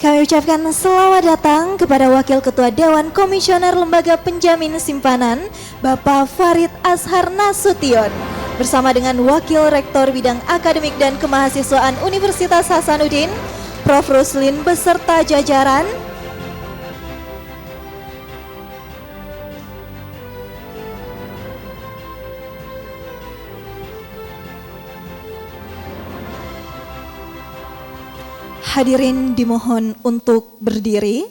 Kami ucapkan selamat datang kepada Wakil Ketua Dewan Komisioner Lembaga Penjamin Simpanan, Bapak Farid Ashar Nasution, bersama dengan Wakil Rektor Bidang Akademik dan Kemahasiswaan Universitas Hasanuddin, Prof. Ruslin beserta jajaran. Hadirin dimohon untuk berdiri.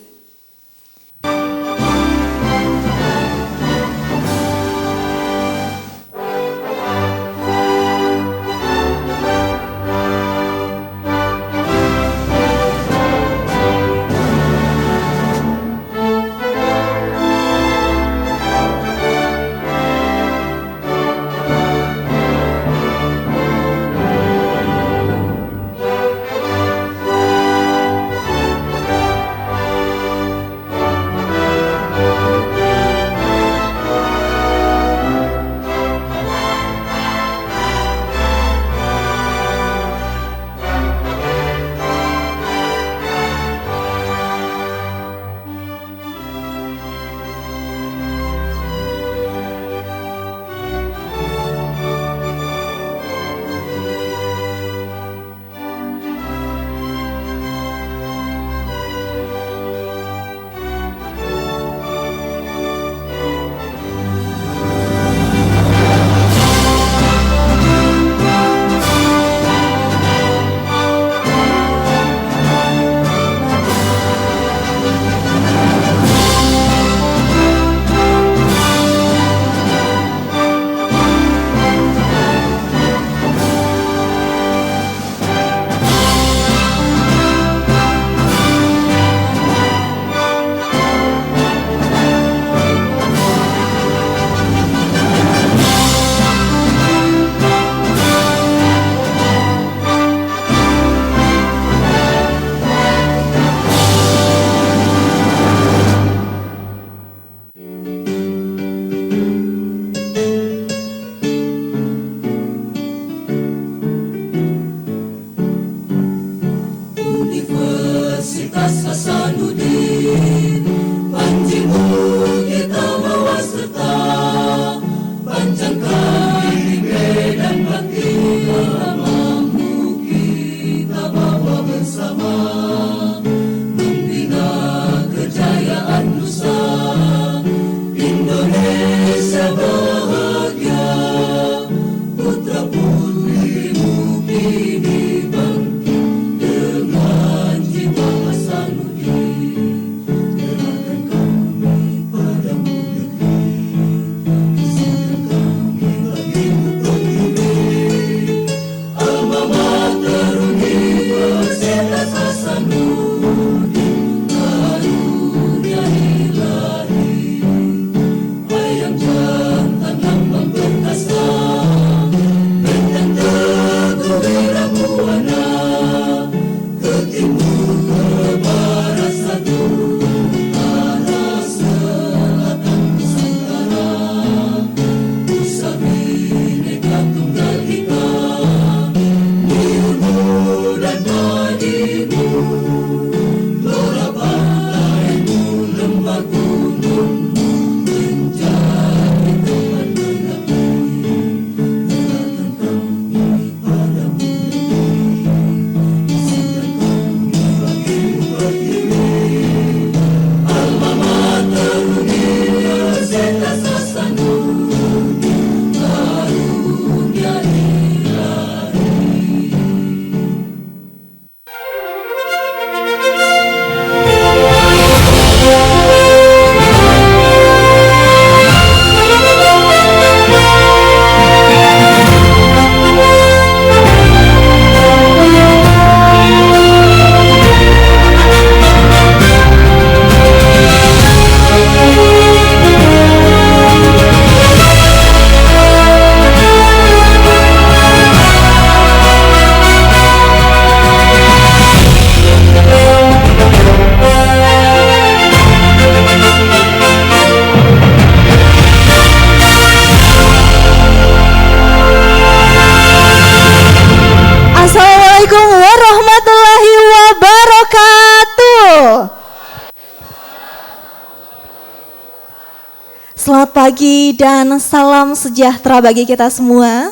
Universitas Hasanuddin, panjimu kita bawa serta, panjangkan ide dan bakti agamamu kita bawa bersama, membina kejayaan nusa Indonesia bahagia, putra putrimu kini bangkit dengan jiwa Hasanuddin. Gerakan kami padamu negeri, isikan kami bagimu berdiri, alma mater Universitas Hasanuddin, karunia ilahi, ayam jantan lambang perkasa, benteng teguh wira buana. pagi dan salam sejahtera bagi kita semua.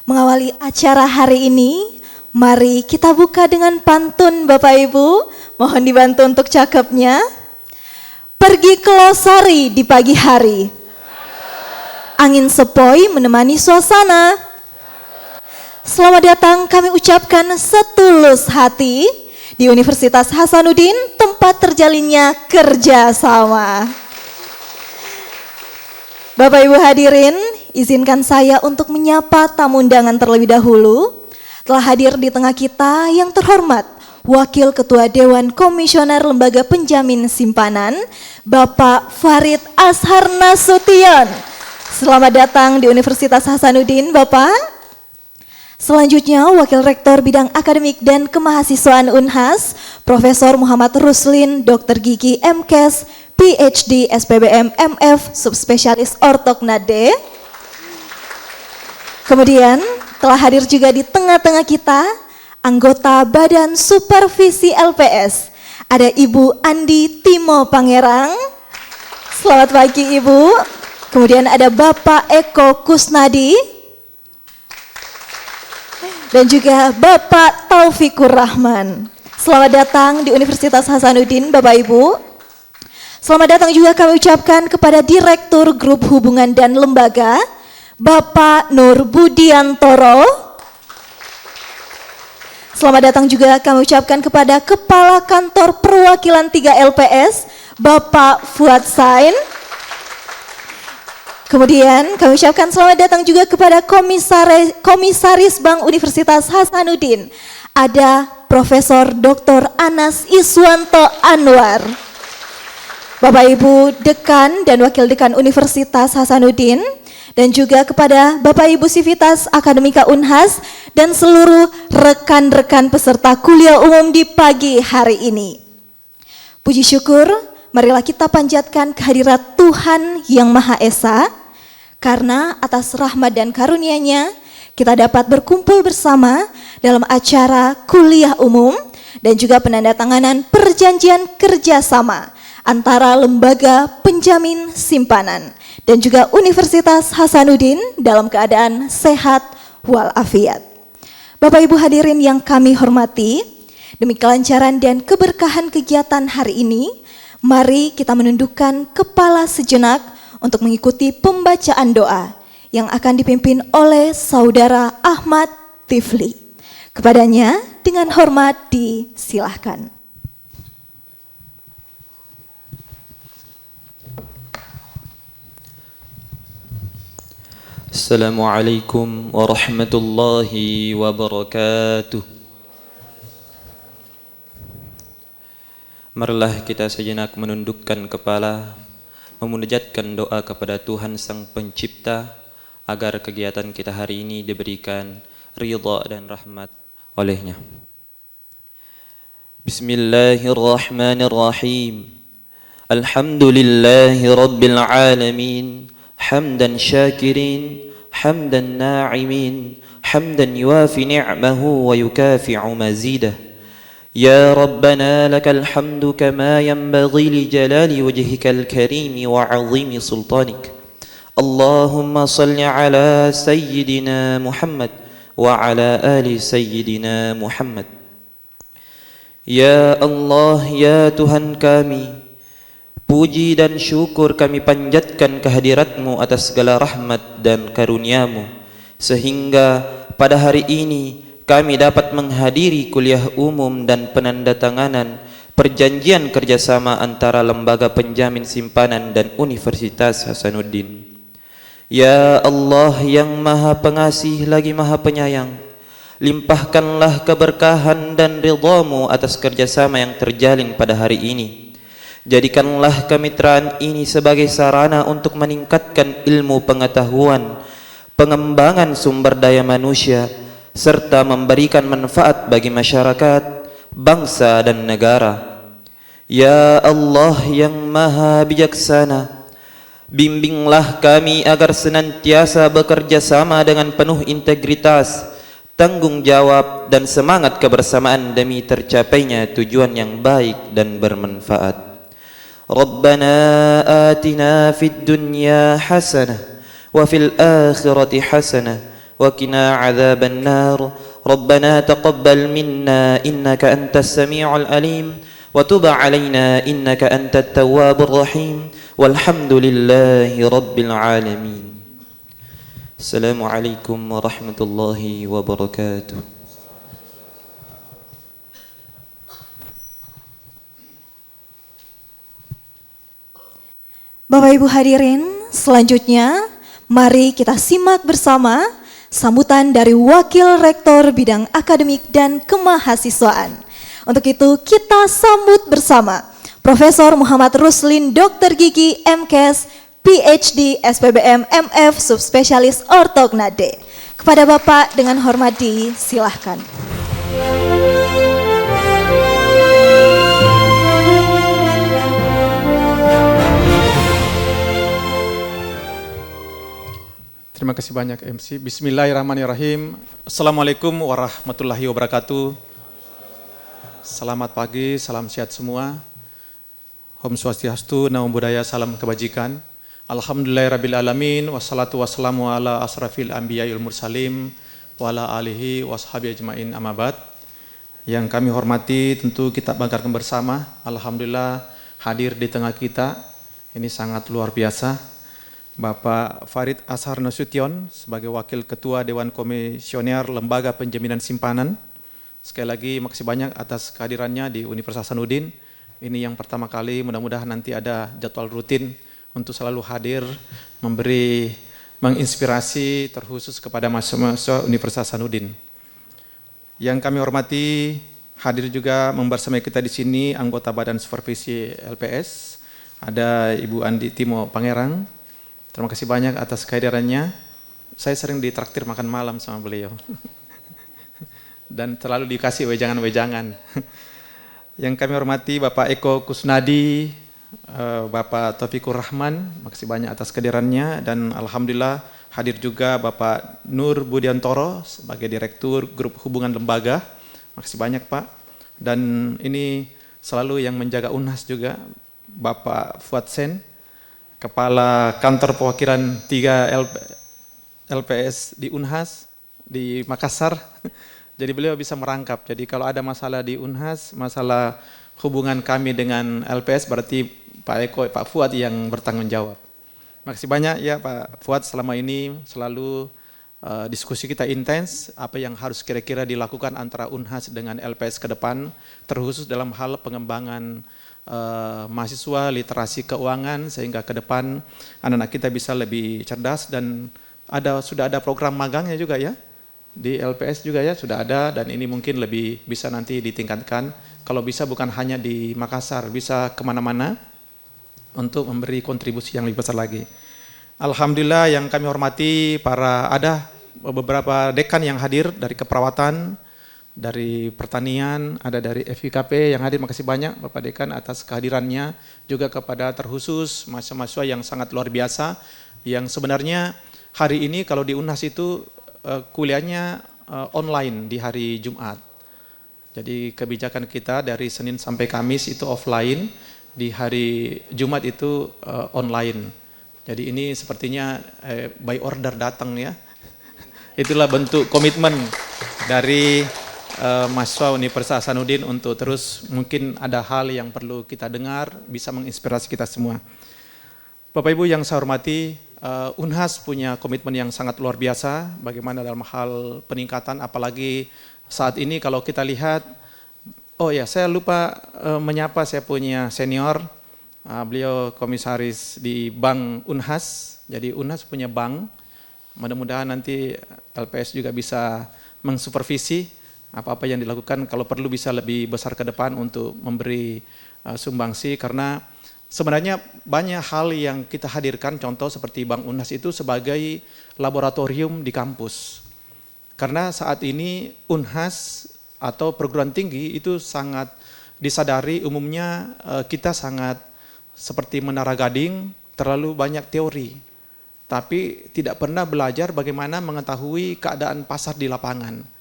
Mengawali acara hari ini, mari kita buka dengan pantun Bapak Ibu. Mohon dibantu untuk cakepnya. Pergi ke Losari di pagi hari, angin sepoi menemani suasana. Selamat datang kami ucapkan setulus hati di Universitas Hasanuddin, tempat terjalinnya kerjasama. Bapak Ibu hadirin, izinkan saya untuk menyapa tamu undangan terlebih dahulu. Telah hadir di tengah kita yang terhormat Wakil Ketua Dewan Komisioner Lembaga Penjamin Simpanan, Bapak Farid Azhar Nasution. Selamat datang di Universitas Hasanuddin, Bapak. Selanjutnya, Wakil Rektor Bidang Akademik dan Kemahasiswaan Unhas, Profesor Muhammad Ruslin, Dr. Gigi MKes, PhD, SPBM, MF, Subspesialis Ortoknade. Kemudian, telah hadir juga di tengah-tengah kita, anggota Badan Supervisi LPS, ada Ibu Andi Timo Pangerang. Selamat pagi Ibu. Kemudian ada Bapak Eko Kusnadi. Dan juga Bapak Taufikur Rahman. Selamat datang di Universitas Hasanuddin Bapak Ibu. Selamat datang juga kami ucapkan kepada Direktur Grup Hubungan dan Lembaga, Bapak Nur Budiantoro. Selamat datang juga kami ucapkan kepada Kepala Kantor Perwakilan 3 LPS, Bapak Fuad Sain. Kemudian kami ucapkan selamat datang juga kepada Komisaris Bank Universitas Hasanuddin, ada Profesor Dr. Anas Iswanto Anwar. Bapak Ibu Dekan dan Wakil Dekan Universitas Hasanuddin, dan juga kepada Bapak Ibu Sivitas Akademika Unhas dan seluruh rekan-rekan peserta kuliah umum di pagi hari ini. Puji syukur, marilah kita panjatkan kehadirat Tuhan yang Maha Esa, karena atas rahmat dan karunia-Nya kita dapat berkumpul bersama dalam acara kuliah umum dan juga penandatanganan perjanjian kerjasama antara Lembaga Penjamin Simpanan dan juga Universitas Hasanuddin dalam keadaan sehat walafiat. Bapak Ibu hadirin yang kami hormati, demi kelancaran dan keberkahan kegiatan hari ini, mari kita menundukkan kepala sejenak untuk mengikuti pembacaan doa yang akan dipimpin oleh Saudara Ahmad Tifli. Kepadanya dengan hormat disilahkan. Assalamualaikum warahmatullahi wabarakatuh. Marilah kita sejenak menundukkan kepala, memunajatkan doa kepada Tuhan Sang Pencipta agar kegiatan kita hari ini diberikan ridha dan rahmat olehnya. Bismillahirrahmanirrahim. Alhamdulillahi rabbil alamin, hamdan syakirin, hamdan na'imin, hamdan yuafi ni'mahu wa yukafi'u mazidah. يا ربنا لك الحمد كما ينبغي لجلال وجهك الكريم وعظيم سلطانك. اللهم صل على سيدنا محمد وعلى آل سيدنا محمد. Ya Allah, ya Tuhan kami, puji dan syukur kami panjatkan kehadirat-Mu atas segala rahmat dan karunia-Mu, sehingga pada hari ini kami dapat menghadiri kuliah umum dan penandatanganan perjanjian kerjasama antara Lembaga Penjamin Simpanan dan Universitas Hasanuddin. Ya Allah yang Maha Pengasih lagi Maha Penyayang, limpahkanlah keberkahan dan ridha-Mu atas kerjasama yang terjalin pada hari ini. Jadikanlah kemitraan ini sebagai sarana untuk meningkatkan ilmu pengetahuan, pengembangan sumber daya manusia, serta memberikan manfaat bagi masyarakat, bangsa dan negara. Ya Allah yang Maha Bijaksana, bimbinglah kami agar senantiasa bekerja sama dengan penuh integritas, tanggung jawab dan semangat kebersamaan demi tercapainya tujuan yang baik dan bermanfaat. ربنا آتنا في الدنيا حسنة وفي الآخرة حسنة وقنا عذاب النار ربنا تقبل منا إنك أنت السميع العليم وتب علينا إنك أنت التواب الرحيم والحمد لله رب العالمين. السلام عليكم ورحمة الله وبركاته. Bapak Ibu hadirin, selanjutnya mari kita simak bersama sambutan dari Wakil Rektor Bidang Akademik dan Kemahasiswaan. Untuk itu kita sambut bersama Profesor Muhammad Ruslin Dr. Gigi MKes PhD SPBM MF Subspesialis Ortognade. Kepada Bapak dengan hormat disilahkan. Terima kasih banyak MC. Bismillahirrahmanirrahim. Assalamualaikum warahmatullahi wabarakatuh. Selamat pagi, salam sehat semua. Om Swastiastu, Namo Buddhaya, salam kebajikan. Alhamdulillahirrabbilalamin. Wassalatu wassalamu ala asrafil anbiya'il mursalim. Wa ala alihi washabi ajma'in amabad. Yang kami hormati tentu kita banggakan bersama. Alhamdulillah hadir di tengah kita. Ini sangat luar biasa. Bapak Farid Azhar Nasution sebagai Wakil Ketua Dewan Komisioner Lembaga Penjaminan Simpanan. Sekali lagi makasih banyak atas kehadirannya di Universitas Hasanuddin. Ini yang pertama kali, mudah-mudahan nanti ada jadwal rutin untuk selalu hadir, memberi menginspirasi terkhusus kepada mahasiswa Universitas Hasanuddin. Yang kami hormati, hadir juga membersamai kita di sini anggota Badan Supervisi LPS, ada Ibu Andi Timo Pangerang. Terima kasih banyak atas kehadirannya. Saya sering ditraktir makan malam sama beliau. Dan terlalu dikasih wejangan-wejangan. Yang kami hormati Bapak Eko Kusnadi, Bapak Taufikur Rahman, makasih banyak atas kehadirannya. Dan Alhamdulillah hadir juga Bapak Nur Budiantoro sebagai Direktur Grup Hubungan Lembaga. Makasih banyak Pak. Dan ini selalu yang menjaga UNHAS juga, Bapak Fuad Sen, Kepala Kantor Perwakilan 3 LPS di UNHAS di Makassar. Jadi beliau bisa merangkap. Jadi kalau ada masalah di UNHAS, masalah hubungan kami dengan LPS, berarti Pak Eko, Pak Fuad yang bertanggung jawab. Makasih banyak ya Pak Fuad, selama ini selalu diskusi kita intens, apa yang harus kira-kira dilakukan antara UNHAS dengan LPS ke depan, terkhusus dalam hal pengembangan mahasiswa literasi keuangan sehingga ke depan anak-anak kita bisa lebih cerdas. Dan sudah ada program magangnya juga ya di LPS juga ya, sudah ada, dan ini mungkin lebih bisa nanti ditingkatkan. Kalau bisa bukan hanya di Makassar, bisa kemana-mana untuk memberi kontribusi yang lebih besar lagi. Alhamdulillah yang kami hormati ada beberapa dekan yang hadir dari keperawatan, dari pertanian, ada dari FIKP yang hadir. Makasih banyak Bapak Dekan atas kehadirannya, juga kepada terkhusus mahasiswa yang sangat luar biasa, yang sebenarnya hari ini kalau di UNHAS itu kuliahnya online di hari Jumat. Jadi kebijakan kita dari Senin sampai Kamis itu offline, di hari Jumat itu online. Jadi ini sepertinya by order datang ya. Itulah bentuk komitmen dari mahasiswa Universitas Hasanuddin untuk terus, mungkin ada hal yang perlu kita dengar, bisa menginspirasi kita semua. Bapak Ibu yang saya hormati, UNHAS punya komitmen yang sangat luar biasa bagaimana dalam hal peningkatan, apalagi saat ini kalau kita lihat, oh ya saya lupa menyapa saya punya senior, beliau komisaris di Bank UNHAS. Jadi UNHAS punya bank, mudah-mudahan nanti LPS juga bisa mensupervisi apa-apa yang dilakukan, kalau perlu bisa lebih besar ke depan untuk memberi sumbangsi, karena sebenarnya banyak hal yang kita hadirkan, contoh seperti Bank UNHAS itu sebagai laboratorium di kampus. Karena saat ini UNHAS atau perguruan tinggi itu sangat disadari umumnya kita sangat seperti Menara Gading, terlalu banyak teori, tapi tidak pernah belajar bagaimana mengetahui keadaan pasar di lapangan.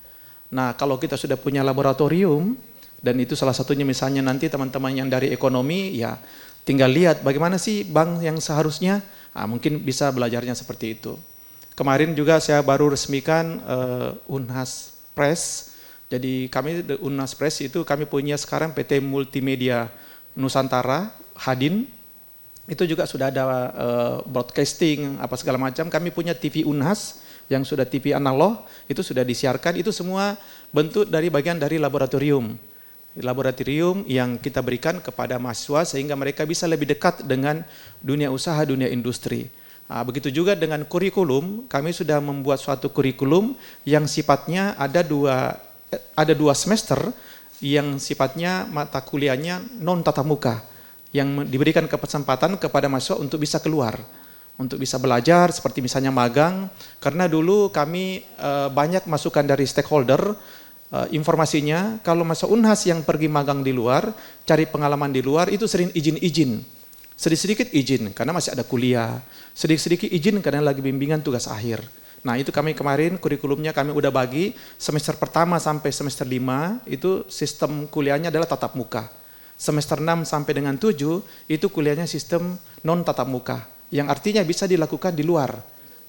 Nah, kalau kita sudah punya laboratorium, dan itu salah satunya misalnya nanti teman-teman yang dari ekonomi, ya tinggal lihat bagaimana sih bank yang seharusnya, mungkin bisa belajarnya seperti itu. Kemarin juga saya baru resmikan Unhas Press. Jadi kami Unhas Press itu kami punya sekarang PT Multimedia Nusantara, Hadin. Itu juga sudah ada broadcasting apa segala macam. Kami punya TV Unhas yang sudah TV analog, itu sudah disiarkan. Itu semua bentuk dari bagian dari laboratorium yang kita berikan kepada mahasiswa sehingga mereka bisa lebih dekat dengan dunia usaha, dunia industri. Begitu juga dengan kurikulum, kami sudah membuat suatu kurikulum yang sifatnya ada dua semester yang sifatnya mata kuliahnya non tatap muka, yang diberikan kesempatan kepada mahasiswa untuk bisa keluar, untuk bisa belajar seperti misalnya magang, karena dulu kami banyak masukan dari stakeholder, informasinya kalau masa Unhas yang pergi magang di luar, cari pengalaman di luar itu sering izin-izin, sedikit-sedikit izin karena masih ada kuliah, sedikit-sedikit izin karena lagi bimbingan tugas akhir. Nah itu kami kemarin kurikulumnya kami udah bagi, semester pertama sampai semester 5 itu sistem kuliahnya adalah tatap muka. Semester 6 sampai dengan 7 itu kuliahnya sistem non tatap muka, yang artinya bisa dilakukan di luar,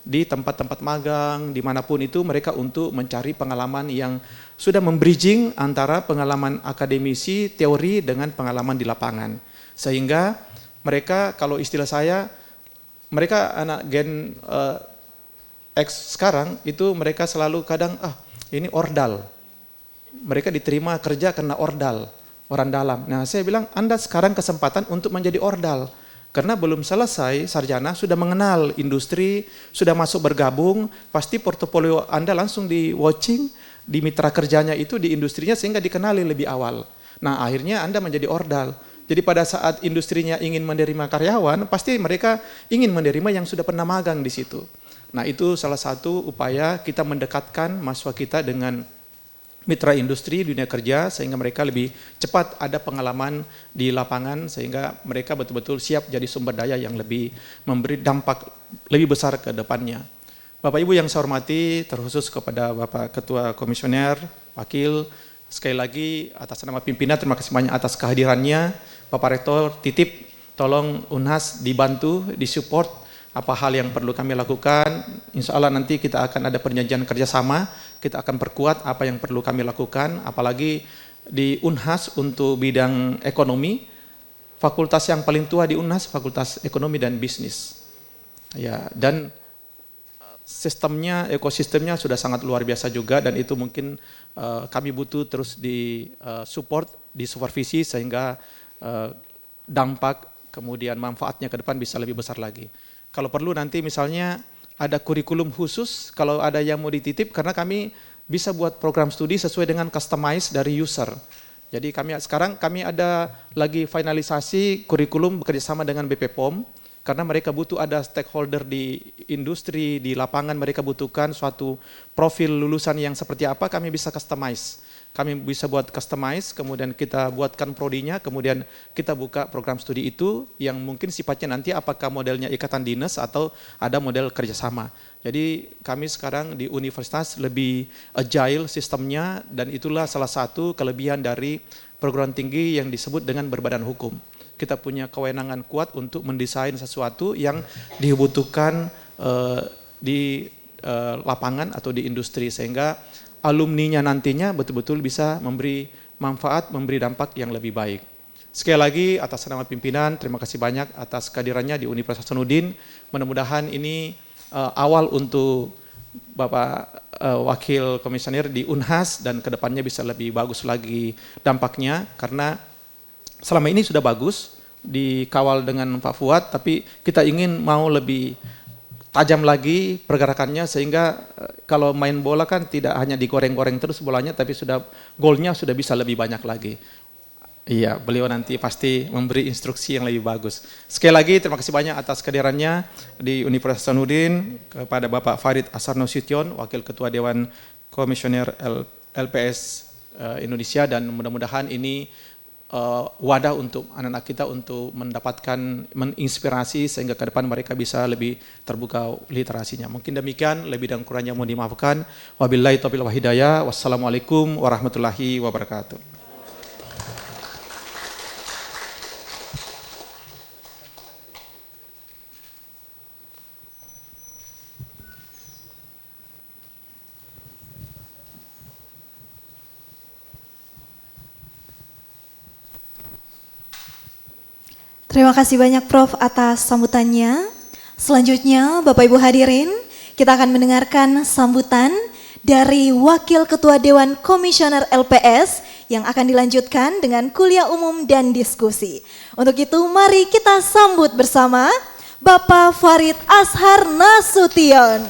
di tempat-tempat magang, dimanapun itu mereka untuk mencari pengalaman yang sudah membridging antara pengalaman akademisi, teori dengan pengalaman di lapangan. Sehingga mereka, kalau istilah saya, mereka anak gen X sekarang itu mereka selalu kadang, ini ordal. Mereka diterima kerja karena ordal. Orang dalam. Nah saya bilang Anda sekarang kesempatan untuk menjadi ordal. Karena belum selesai sarjana sudah mengenal industri, sudah masuk bergabung, pasti portofolio Anda langsung di watching, di mitra kerjanya itu di industrinya sehingga dikenali lebih awal. Nah akhirnya Anda menjadi ordal. Jadi pada saat industrinya ingin menerima karyawan, pasti mereka ingin menerima yang sudah pernah magang di situ. Nah itu salah satu upaya kita mendekatkan mahasiswa kita dengan mitra industri dunia kerja sehingga mereka lebih cepat ada pengalaman di lapangan sehingga mereka betul-betul siap jadi sumber daya yang lebih memberi dampak lebih besar ke depannya. Bapak Ibu yang saya hormati, terkhusus kepada Bapak Ketua Komisioner, Wakil, sekali lagi atas nama pimpinan terima kasih banyak atas kehadirannya. Bapak Rektor titip tolong Unhas dibantu, disupport apa hal yang perlu kami lakukan. Insya Allah nanti kita akan ada perjanjian kerjasama, kita akan perkuat apa yang perlu kami lakukan, apalagi di Unhas untuk bidang ekonomi, fakultas yang paling tua di Unhas, Fakultas Ekonomi dan Bisnis. Ya, dan sistemnya, ekosistemnya sudah sangat luar biasa juga dan itu mungkin kami butuh terus di support, di supervisi sehingga dampak kemudian manfaatnya ke depan bisa lebih besar lagi. Kalau perlu nanti misalnya ada kurikulum khusus, kalau ada yang mau dititip, karena kami bisa buat program studi sesuai dengan customize dari user. Jadi sekarang kami ada lagi finalisasi kurikulum bekerjasama dengan BP POM, karena mereka butuh ada stakeholder di industri, di lapangan mereka butuhkan suatu profil lulusan yang seperti apa, kami bisa customize. Kami bisa buat customize, kemudian kita buatkan prodinya, kemudian kita buka program studi itu yang mungkin sifatnya nanti apakah modelnya ikatan dinas atau ada model kerjasama. Jadi kami sekarang di universitas lebih agile sistemnya dan itulah salah satu kelebihan dari perguruan tinggi yang disebut dengan berbadan hukum. Kita punya kewenangan kuat untuk mendesain sesuatu yang dibutuhkan di lapangan atau di industri sehingga alumninya nantinya betul-betul bisa memberi manfaat, memberi dampak yang lebih baik. Sekali lagi atas nama pimpinan, terima kasih banyak atas kehadirannya di Universitas Hasanuddin. Mudah-mudahan ini awal untuk Bapak Wakil Komisioner di Unhas dan kedepannya bisa lebih bagus lagi dampaknya karena selama ini sudah bagus dikawal dengan Pak Fuad, tapi kita ingin mau lebih tajam lagi pergerakannya sehingga kalau main bola kan tidak hanya digoreng-goreng terus bolanya tapi sudah golnya sudah bisa lebih banyak lagi. Iya, beliau nanti pasti memberi instruksi yang lebih bagus. Sekali lagi terima kasih banyak atas kehadirannya di Universitas Hasanuddin kepada Bapak Farid Ashar Nasution, Wakil Ketua Dewan Komisioner LPS Indonesia dan mudah-mudahan ini wadah untuk anak-anak kita untuk mendapatkan menginspirasi sehingga ke depan mereka bisa lebih terbuka literasinya. Mungkin demikian, lebih dan kurangnya mohon dimaafkan. Wabillahi taufiq wal hidayah. Wassalamualaikum warahmatullahi wabarakatuh. Terima kasih banyak Prof atas sambutannya. Selanjutnya Bapak Ibu hadirin, kita akan mendengarkan sambutan dari Wakil Ketua Dewan Komisioner LPS yang akan dilanjutkan dengan kuliah umum dan diskusi. Untuk itu mari kita sambut bersama Bapak Farid Azhar Nasution.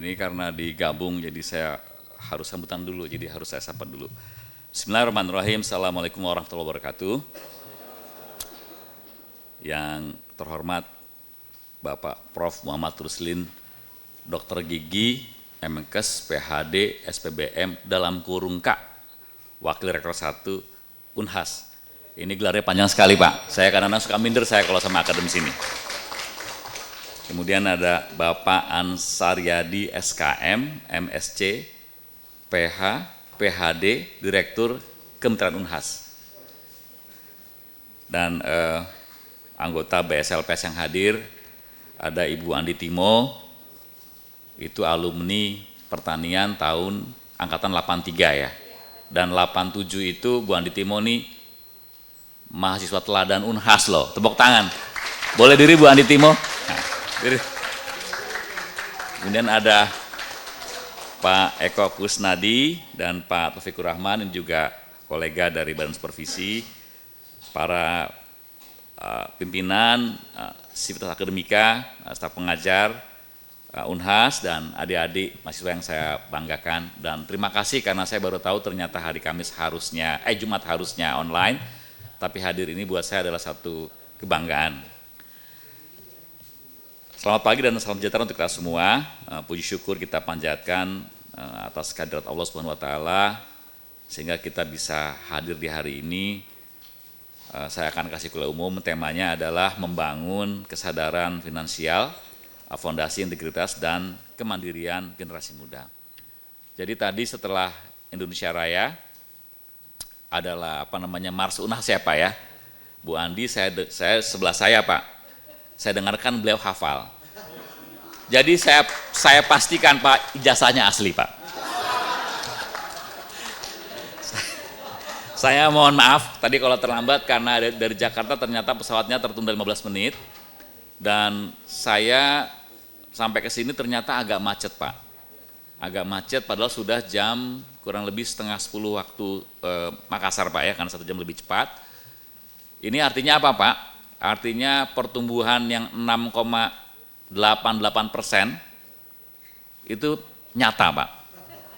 Ini karena digabung jadi saya harus sambutan dulu, jadi harus saya sapa dulu. Bismillahirrahmanirrahim, Assalamualaikum warahmatullahi wabarakatuh. Yang terhormat Bapak Prof. Muhammad Ruslin, Dokter Gigi, MKes, PhD, SPBM, dalam kurung K, Wakil Rektor 1, Unhas. Ini gelarnya panjang sekali Pak, saya kadang-kadang suka minder saya kalau sama akademis ini. Kemudian ada Bapak Ansaryadi SKM, MSc, PH, PhD, Direktur Kementerian Unhas. Dan anggota BSLPS yang hadir, ada Ibu Andi Timo, itu alumni pertanian tahun angkatan 83 ya. Dan 87 itu Bu Andi Timo nih mahasiswa teladan Unhas loh, tepuk tangan. Boleh diri Bu Andi Timo? Kemudian ada Pak Eko Kusnadi dan Pak Taufikur Rahman, yang juga kolega dari Badan Supervisi, para pimpinan, sivitas akademika, staf pengajar, Unhas, dan adik-adik mahasiswa yang saya banggakan. Dan terima kasih karena saya baru tahu ternyata hari Kamis harusnya, Jumat harusnya online, tapi hadir ini buat saya adalah satu kebanggaan. Selamat pagi dan salam sejahtera untuk kita semua. Puji syukur kita panjatkan atas kehadirat Allah Subhanahu wa taala sehingga kita bisa hadir di hari ini. Saya akan kasih kuliah umum, temanya adalah membangun kesadaran finansial, fondasi integritas dan kemandirian generasi muda. Jadi tadi setelah Indonesia Raya adalah Mars Unhas ya Pak ya. Bu Andi saya sebelah saya Pak. Saya dengarkan beliau hafal. Jadi saya pastikan Pak, ijazahnya asli Pak. Saya mohon maaf, tadi kalau terlambat karena dari Jakarta ternyata pesawatnya tertunda 15 menit. Dan saya sampai ke sini ternyata agak macet Pak. Agak macet padahal sudah jam kurang lebih setengah 10 waktu Makassar Pak ya, karena 1 jam lebih cepat. Ini artinya apa Pak? Artinya pertumbuhan yang 6,88% itu nyata Pak.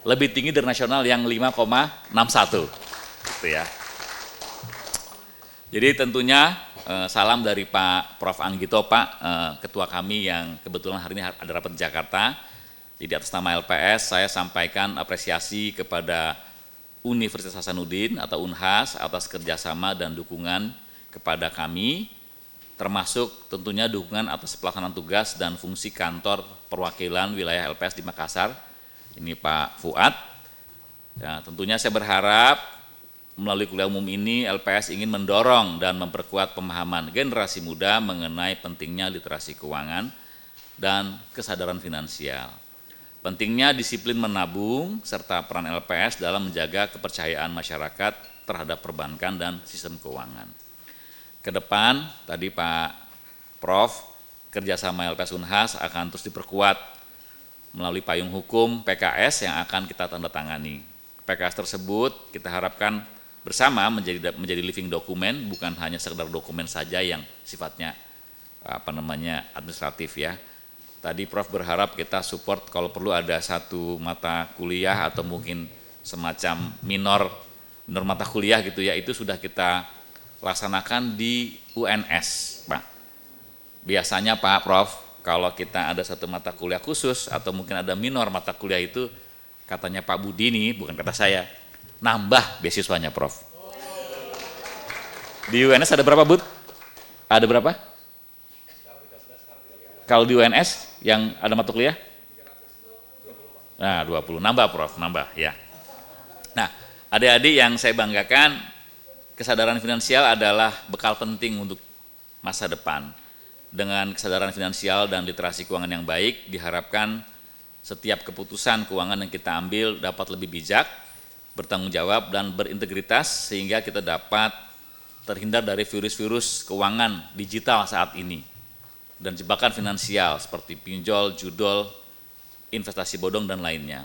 Lebih tinggi dari nasional yang 5,61. Gitu ya. Jadi tentunya salam dari Pak Prof. Anggito Pak, ketua kami yang kebetulan hari ini ada rapat di Jakarta. Jadi atas nama LPS saya sampaikan apresiasi kepada Universitas Hasanuddin atau Unhas atas kerjasama dan dukungan kepada kami, termasuk tentunya dukungan atas pelaksanaan tugas dan fungsi kantor perwakilan wilayah LPS di Makassar. Ini Pak Fuad. Ya, tentunya saya berharap melalui kuliah umum ini LPS ingin mendorong dan memperkuat pemahaman generasi muda mengenai pentingnya literasi keuangan dan kesadaran finansial. Pentingnya disiplin menabung serta peran LPS dalam menjaga kepercayaan masyarakat terhadap perbankan dan sistem keuangan. Ke depan, tadi Pak Prof, kerjasama LPS Unhas akan terus diperkuat melalui payung hukum PKS yang akan kita tanda tangani. PKS tersebut kita harapkan bersama menjadi living dokumen, bukan hanya sekedar dokumen saja yang sifatnya administratif ya. Tadi Prof berharap kita support kalau perlu ada satu mata kuliah atau mungkin semacam minor mata kuliah gitu ya, itu sudah kita laksanakan di UNS, Pak. Biasanya Pak Prof, kalau kita ada satu mata kuliah khusus atau mungkin ada minor mata kuliah itu, katanya Pak Budi nih, bukan kata saya, nambah beasiswanya Prof. Di UNS ada berapa Bud? Ada berapa? Kalau di UNS yang ada mata kuliah? Nah, 20. Nambah Prof, nambah ya. Nah, adik-adik yang saya banggakan, kesadaran finansial adalah bekal penting untuk masa depan. Dengan kesadaran finansial dan literasi keuangan yang baik, diharapkan setiap keputusan keuangan yang kita ambil dapat lebih bijak, bertanggung jawab, dan berintegritas sehingga kita dapat terhindar dari virus-virus keuangan digital saat ini dan jebakan finansial seperti pinjol, judol, investasi bodong, dan lainnya.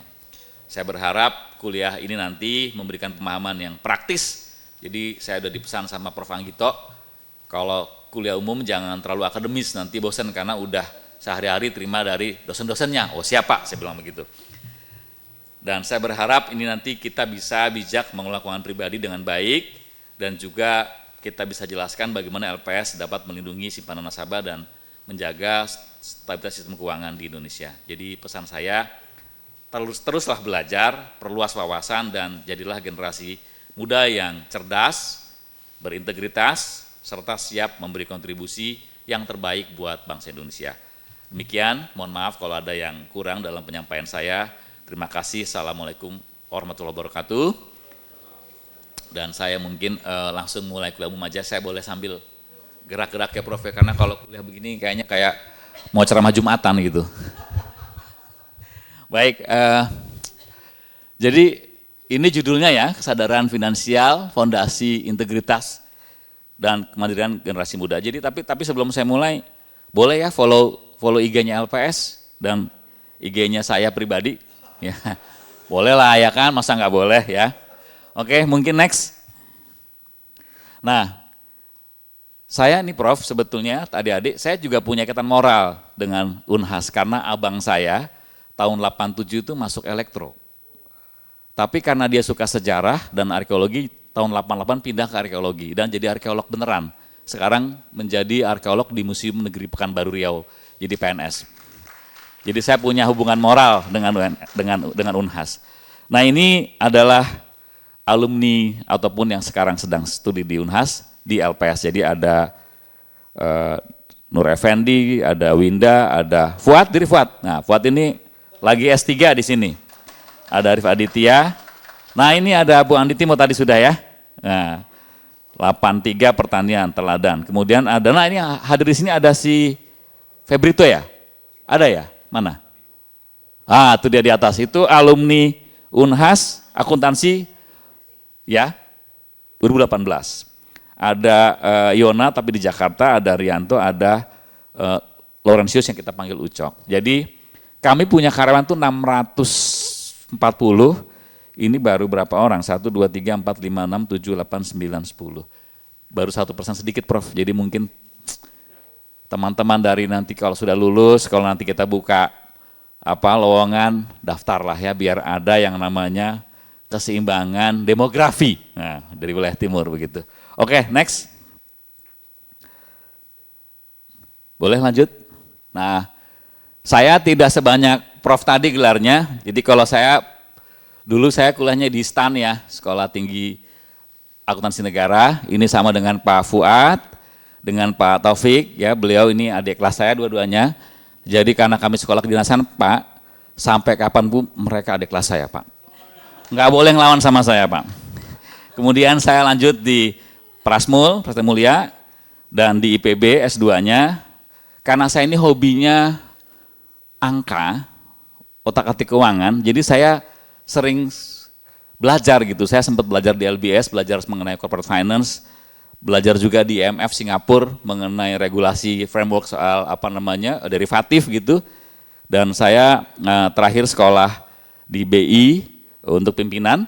Saya berharap kuliah ini nanti memberikan pemahaman yang praktis. Jadi saya sudah dipesan sama Prof. Anggito, kalau kuliah umum jangan terlalu akademis, nanti bosan karena udah sehari-hari terima dari dosen-dosennya. Oh siapa? Saya bilang begitu. Dan saya berharap ini nanti kita bisa bijak mengelola keuangan pribadi dengan baik, dan juga kita bisa jelaskan bagaimana LPS dapat melindungi simpanan nasabah dan menjaga stabilitas sistem keuangan di Indonesia. Jadi pesan saya, teruslah belajar, perluas wawasan, dan jadilah generasi muda yang cerdas, berintegritas, serta siap memberi kontribusi yang terbaik buat bangsa Indonesia. Demikian, mohon maaf kalau ada yang kurang dalam penyampaian saya. Terima kasih, Assalamualaikum warahmatullahi wabarakatuh. Dan saya mungkin langsung mulai kuliah umum aja, saya boleh sambil gerak-gerak ya Prof, karena kalau kuliah begini kayaknya kayak mau ceramah Jumatan gitu. Baik, jadi ini judulnya ya, kesadaran finansial, fondasi integritas dan kemandirian generasi muda. Jadi tapi sebelum saya mulai, boleh ya follow IG-nya LPS dan IG-nya saya pribadi, ya boleh lah ya kan, masa nggak boleh ya. Oke, mungkin next. Nah, saya nih Prof, sebetulnya adik-adik, saya juga punya ikatan moral dengan Unhas karena abang saya tahun 87 itu masuk elektro. Tapi karena dia suka sejarah dan arkeologi, tahun 88 pindah ke arkeologi dan jadi arkeolog beneran. Sekarang menjadi arkeolog di Museum Negeri Pekanbaru Riau, jadi PNS. Jadi saya punya hubungan moral dengan Unhas. Nah, ini adalah alumni ataupun yang sekarang sedang studi di Unhas di LPS. Jadi ada Nur Effendi, ada Winda, ada Fuad, diri Fuad. Nah, Fuad ini lagi S3 di sini. Ada Arif Aditya. Nah, ini ada Bu Anditi mau tadi sudah ya. Nah, 83 pertanian teladan. Kemudian ada, nah ini hadir di sini ada si Febrito ya? Ada ya? Mana? Ah, itu dia di atas. Itu alumni Unhas akuntansi ya 2018. Ada Yona tapi di Jakarta, ada Rianto, ada Laurentius yang kita panggil Ucok. Jadi kami punya karyawan tuh 640, ini baru berapa orang? 1, 2, 3, 4, 5, 6, 7, 8, 9, 10. Baru 1% sedikit Prof, jadi mungkin teman-teman dari nanti kalau sudah lulus, kalau nanti kita buka lowongan, daftarlah ya biar ada yang namanya keseimbangan demografi. Nah, dari wilayah timur begitu. Oke, next. Boleh lanjut? Nah, saya tidak sebanyak Prof tadi gelarnya. Jadi kalau dulu saya kuliahnya di STAN ya, Sekolah Tinggi Akuntansi Negara. Ini sama dengan Pak Fuad, dengan Pak Taufik ya, beliau ini adik kelas saya dua-duanya. Jadi karena kami sekolah kedinasan Pak, sampai kapanpun mereka adik kelas saya Pak. Nggak boleh ngelawan sama saya Pak. Kemudian saya lanjut di Prasmul, Prasmul Mulia, dan di IPB S2-nya. Karena saya ini hobinya angka, otak-atik keuangan, jadi saya sering belajar gitu. Saya sempat belajar di LBS, belajar mengenai corporate finance, belajar juga di IMF Singapura mengenai regulasi framework soal derivatif gitu. Dan saya terakhir sekolah di BI untuk pimpinan,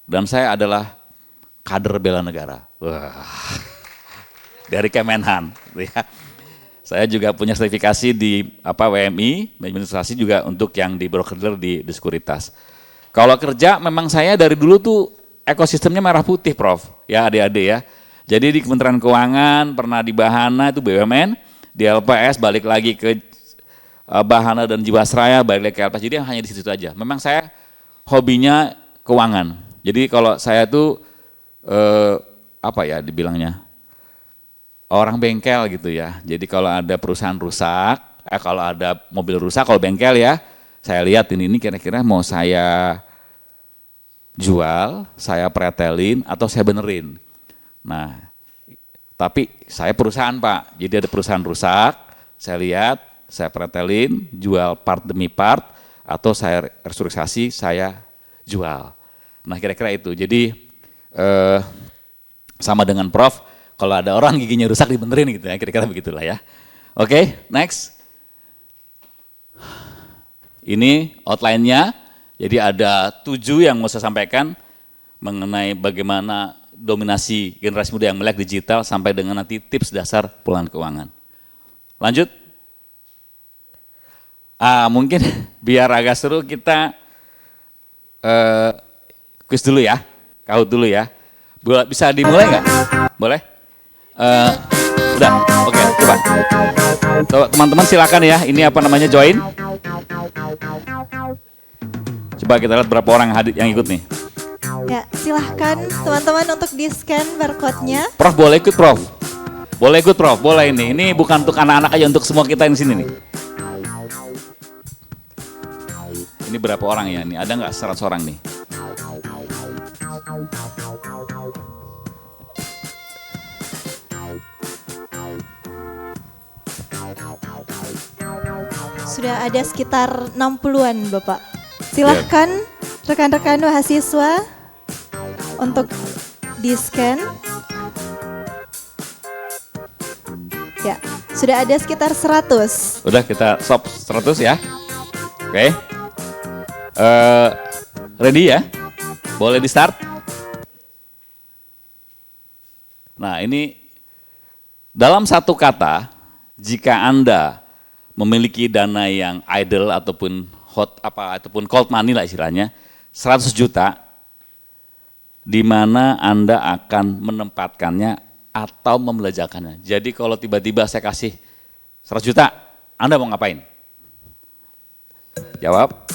dan saya adalah kader bela negara. Wah, dari Kemenhan. Ya. Saya juga punya sertifikasi di WMI, administrasi juga untuk yang di broker dealer di sekuritas. Kalau kerja memang saya dari dulu tuh ekosistemnya merah putih Prof, ya adik-adik ya. Jadi di Kementerian Keuangan, pernah di Bahana itu BUMN, di LPS balik lagi ke Bahana dan Jiwasraya, balik lagi ke LPS, jadi hanya di situ aja. Memang saya hobinya keuangan. Jadi kalau saya tuh dibilangnya orang bengkel gitu ya. Jadi kalau ada perusahaan rusak, kalau ada mobil rusak, kalau bengkel ya, saya lihat ini kira-kira mau saya jual, saya pretelin atau saya benerin. Nah, tapi saya perusahaan Pak, jadi ada perusahaan rusak, saya lihat, saya pretelin, jual part demi part, atau saya restrukturisasi, saya jual. Nah kira-kira itu, jadi sama dengan Prof, kalau ada orang giginya rusak dibenerin gitu ya, kira-kira begitulah ya. Oke, next. Ini outline-nya, jadi ada 7 yang mau saya sampaikan mengenai bagaimana dominasi generasi muda yang melek digital sampai dengan nanti tips dasar pengelolaan keuangan. Lanjut. Mungkin biar agak seru kita kuis dulu ya, Kahoot dulu ya. Bisa dimulai nggak? Boleh? Udah, oke, coba. Teman-teman silakan ya, ini apa namanya join. Coba kita lihat berapa orang yang ikut nih. Ya, silahkan teman-teman untuk di-scan barcode-nya. Prof boleh ikut Prof? Boleh ikut Prof, boleh ini. Ini bukan untuk anak-anak aja, untuk semua kita yang di sini nih. Ini berapa orang ya? Ini ada nggak 100 orang nih? Sudah ada sekitar 60-an Bapak. Silahkan rekan-rekan mahasiswa untuk di-scan. Ya, sudah ada sekitar 100. Udah kita stop 100 ya. Oke. Ready ya? Boleh di start? Nah ini dalam satu kata, jika Anda memiliki dana yang idle ataupun ataupun cold money lah istilahnya, 100 juta, di mana Anda akan menempatkannya atau membelanjakannya. Jadi kalau tiba-tiba saya kasih 100 juta, Anda mau ngapain? Jawab.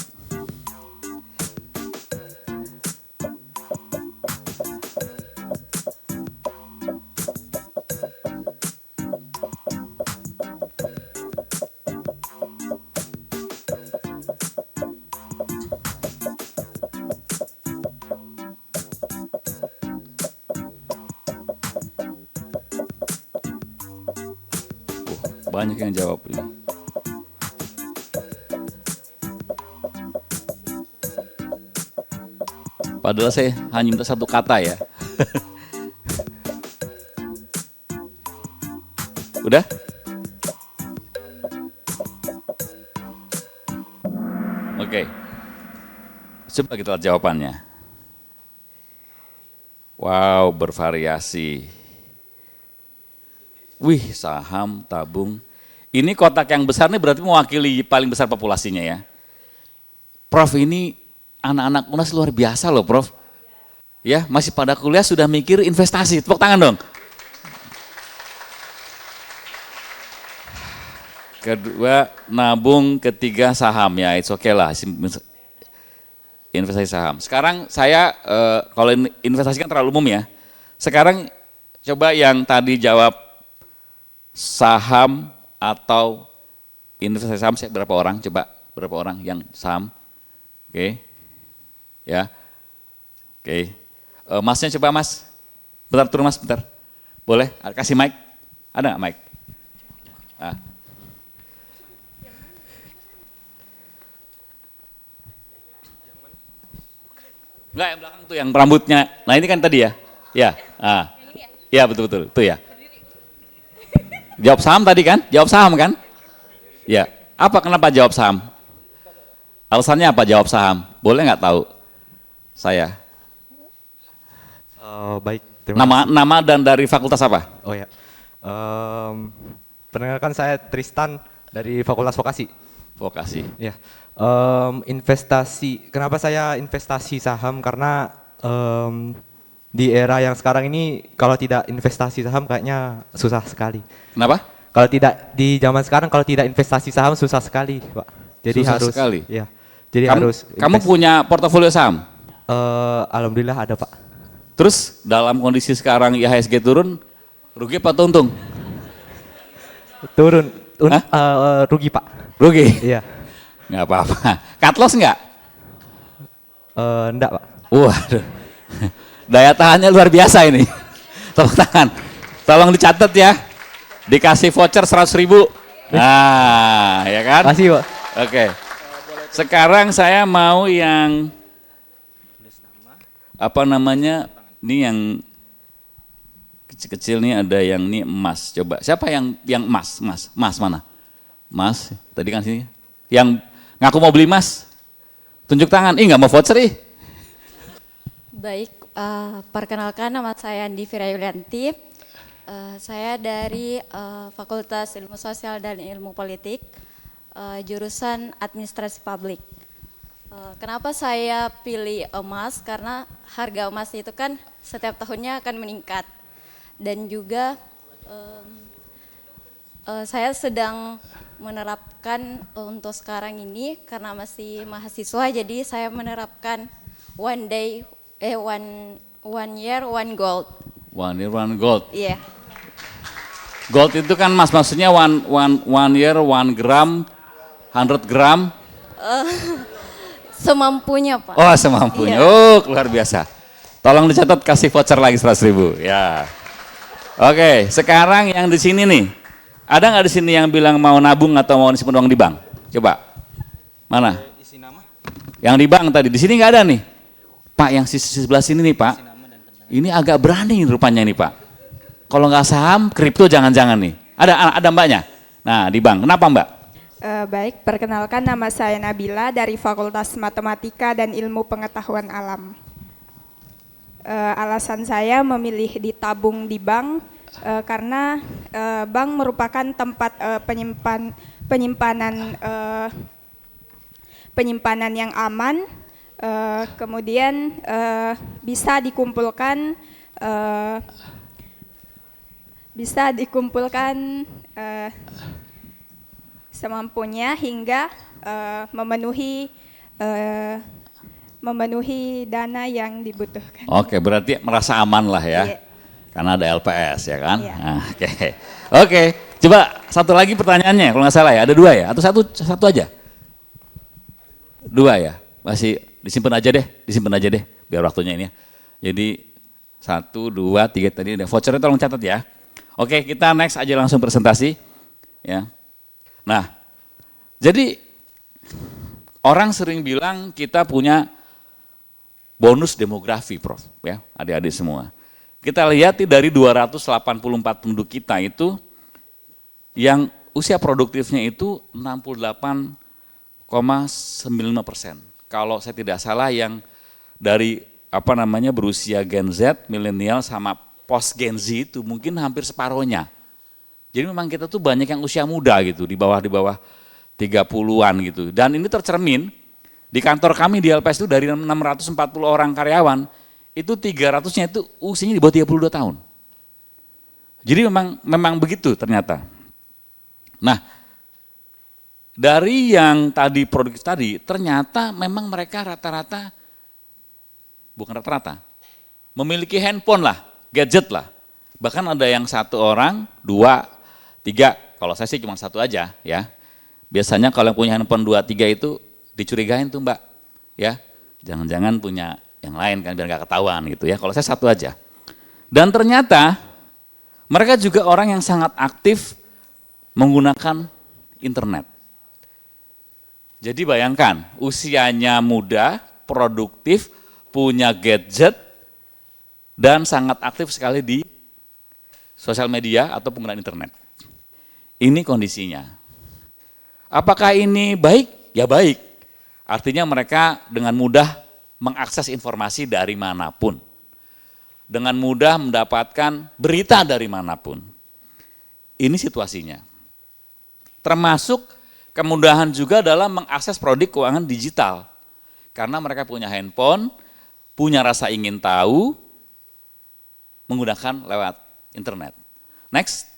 Banyak yang jawab ini. Padahal saya hanya minta satu kata ya. Udah? Oke. Coba kita lihat jawabannya. Wow, bervariasi. Wih, saham, tabung. Ini kotak yang besar ini berarti mewakili paling besar populasinya ya. Prof, ini anak-anak UNAS luar biasa loh Prof. Ya, masih pada kuliah sudah mikir investasi. Tepuk tangan dong. Kedua, nabung, ketiga saham ya, it's okay lah. Investasi saham. Sekarang saya, kalau investasi kan terlalu umum ya. Sekarang coba yang tadi jawab saham atau investasi saham, berapa orang? Coba berapa orang yang saham? Oke, ya, oke. Masnya coba mas, bentar turun mas, bentar. Boleh? Kasih mic, ada nggak mic? Enggak, yang belakang tuh yang rambutnya. Nah ini kan tadi ya, ya, ya betul-betul, tuh ya. Jawab saham tadi kan? Jawab saham kan? Ya. Apa kenapa jawab saham? Alasannya apa jawab saham? Boleh nggak tahu? Saya. Baik. Terima kasih. Nama dan dari fakultas apa? Oh ya. Perkenalkan saya Tristan dari Fakultas Vokasi. Vokasi. Ya. Investasi. Kenapa saya investasi saham? Karena di era yang sekarang ini kalau tidak investasi saham kayaknya susah sekali. Kenapa? Kalau tidak di zaman sekarang kalau tidak investasi saham susah sekali, Pak. Jadi susah harus sekali. Ya. Jadi harus kamu punya portofolio saham? Alhamdulillah ada, Pak. Terus dalam kondisi sekarang IHSG turun, rugi apa untung? Turun. Hah? Rugi Pak. Rugi? Iya. Nggak apa-apa. Cut loss nggak? Enggak Pak. Waduh, daya tahannya luar biasa ini. Tepuk tangan. Tolong dicatat ya. Dikasih voucher 100.000. Nah, ya kan? Makasih Pak. Oke. Sekarang saya mau yang apa namanya? Ini yang kecil-kecil nih, ada yang nih emas. Coba siapa yang emas? Mas mana? Mas, tadi kan sini. Yang ngaku mau beli emas. Tunjuk tangan. Nggak mau voucher ih. Baik, perkenalkan nama saya Andi Firayulianti. Saya dari Fakultas Ilmu Sosial dan Ilmu Politik, jurusan Administrasi Publik. Kenapa saya pilih emas? Karena harga emas itu kan setiap tahunnya akan meningkat. Dan juga saya sedang menerapkan untuk sekarang ini karena masih mahasiswa, jadi saya menerapkan one year, one gold. One year, one gold. Iya. Gold itu kan mas, maksudnya one year, 1 gram, 100 gram. Semampunya Pak. Oh semampunya, Iya. luar biasa. Tolong dicatat, kasih voucher lagi 100.000. Ya. Oke, sekarang yang di sini nih, ada nggak di sini yang bilang mau nabung atau mau simpan uang di bank? Coba, mana? Yang di bank tadi, di sini nggak ada nih. Pak, yang sisi sebelah sini nih Pak, ini agak berani rupanya nih Pak. Kalau nggak saham, kripto jangan-jangan nih. Ada mbaknya? Nah di bank, kenapa mbak? Baik, perkenalkan nama saya Nabila dari Fakultas Matematika dan Ilmu Pengetahuan Alam. Alasan saya memilih ditabung di bank karena bank merupakan tempat penyimpanan yang aman, kemudian bisa dikumpulkan semampunya hingga memenuhi dana yang dibutuhkan. Oke, berarti merasa aman lah ya. Iya. Karena ada LPS ya kan? Iya. Nah, Oke, coba satu lagi pertanyaannya kalau nggak salah ya, ada 2 ya? Atau satu aja? 2 ya? Masih disimpan aja deh, biar waktunya ini ya. Jadi 1, 2, 3 tadi ada vouchernya, tolong catat ya. Oke, kita next aja langsung presentasi. Ya. Nah, jadi orang sering bilang kita punya bonus demografi, Prof. Ya, adik-adik semua. Kita lihat dari 284 penduduk kita itu, yang usia produktifnya itu 68,95%. Kalau saya tidak salah yang dari berusia Gen Z, milenial sama post Gen Z itu mungkin hampir separohnya. Jadi memang kita tuh banyak yang usia muda gitu, di bawah 30-an gitu. Dan ini tercermin di kantor kami di LPS itu dari 640 orang karyawan, itu 300-nya itu usianya di bawah 32 tahun. Jadi memang begitu ternyata. Nah, dari yang tadi produktif tadi, ternyata memang mereka memiliki handphone lah, gadget lah. Bahkan ada yang 1 orang, 2, 3, kalau saya sih cuma 1 aja ya. Biasanya kalau yang punya handphone 2, 3 itu dicurigain tuh mbak, ya jangan-jangan punya yang lain kan biar gak ketahuan gitu ya. Kalau saya 1 aja. Dan ternyata mereka juga orang yang sangat aktif menggunakan internet. Jadi bayangkan, usianya muda, produktif, punya gadget, dan sangat aktif sekali di sosial media atau penggunaan internet. Ini kondisinya. Apakah ini baik? Ya baik. Artinya mereka dengan mudah mengakses informasi dari manapun. Dengan mudah mendapatkan berita dari manapun. Ini situasinya. Termasuk kemudahan juga dalam mengakses produk keuangan digital. Karena mereka punya handphone, punya rasa ingin tahu, menggunakan lewat internet. Next.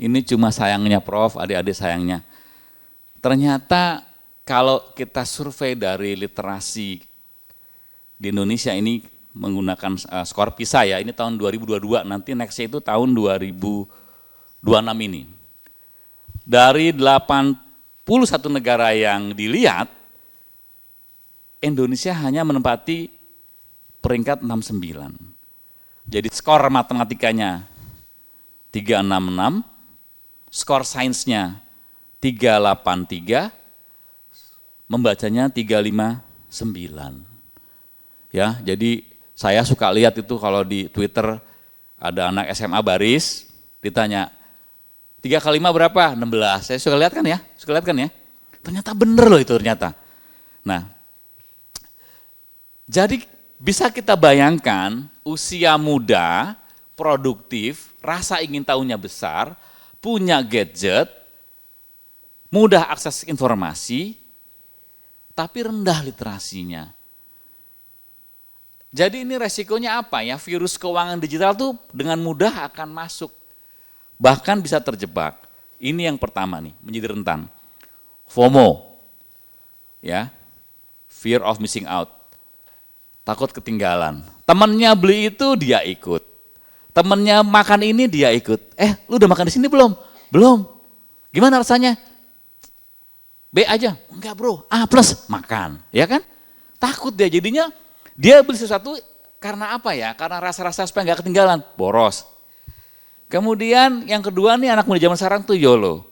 Ini cuma sayangnya Prof, adik-adik sayangnya. Ternyata kalau kita survei dari literasi di Indonesia ini menggunakan skor PISA ya, ini tahun 2022, nanti nextnya itu tahun 2026 ini. Dari 81 negara yang dilihat, Indonesia hanya menempati peringkat 69. Jadi skor matematikanya 366, skor sainsnya 383, membacanya 359. Ya, jadi saya suka lihat itu kalau di Twitter ada anak SMA baris ditanya 3 kali 5 berapa? 16. Saya suka lihat kan ya? Suka lihat kan ya? Ternyata bener loh itu ternyata. Nah, jadi bisa kita bayangkan usia muda, produktif, rasa ingin tahunya besar, punya gadget, mudah akses informasi, tapi rendah literasinya. Jadi ini resikonya apa ya? Virus keuangan digital tuh dengan mudah akan masuk. Bahkan bisa terjebak. Ini yang pertama nih, menjadi rentan. FOMO, ya, fear of missing out, takut ketinggalan. Temennya beli itu dia ikut, temennya makan ini dia ikut. Lu udah makan di sini belum? Belum. Gimana rasanya? B aja, enggak bro, A plus, makan, ya kan? Takut dia, jadinya dia beli sesuatu karena apa ya? Karena rasa-rasa supaya nggak ketinggalan, boros. Kemudian yang kedua nih anak muda zaman sekarang tuh YOLO.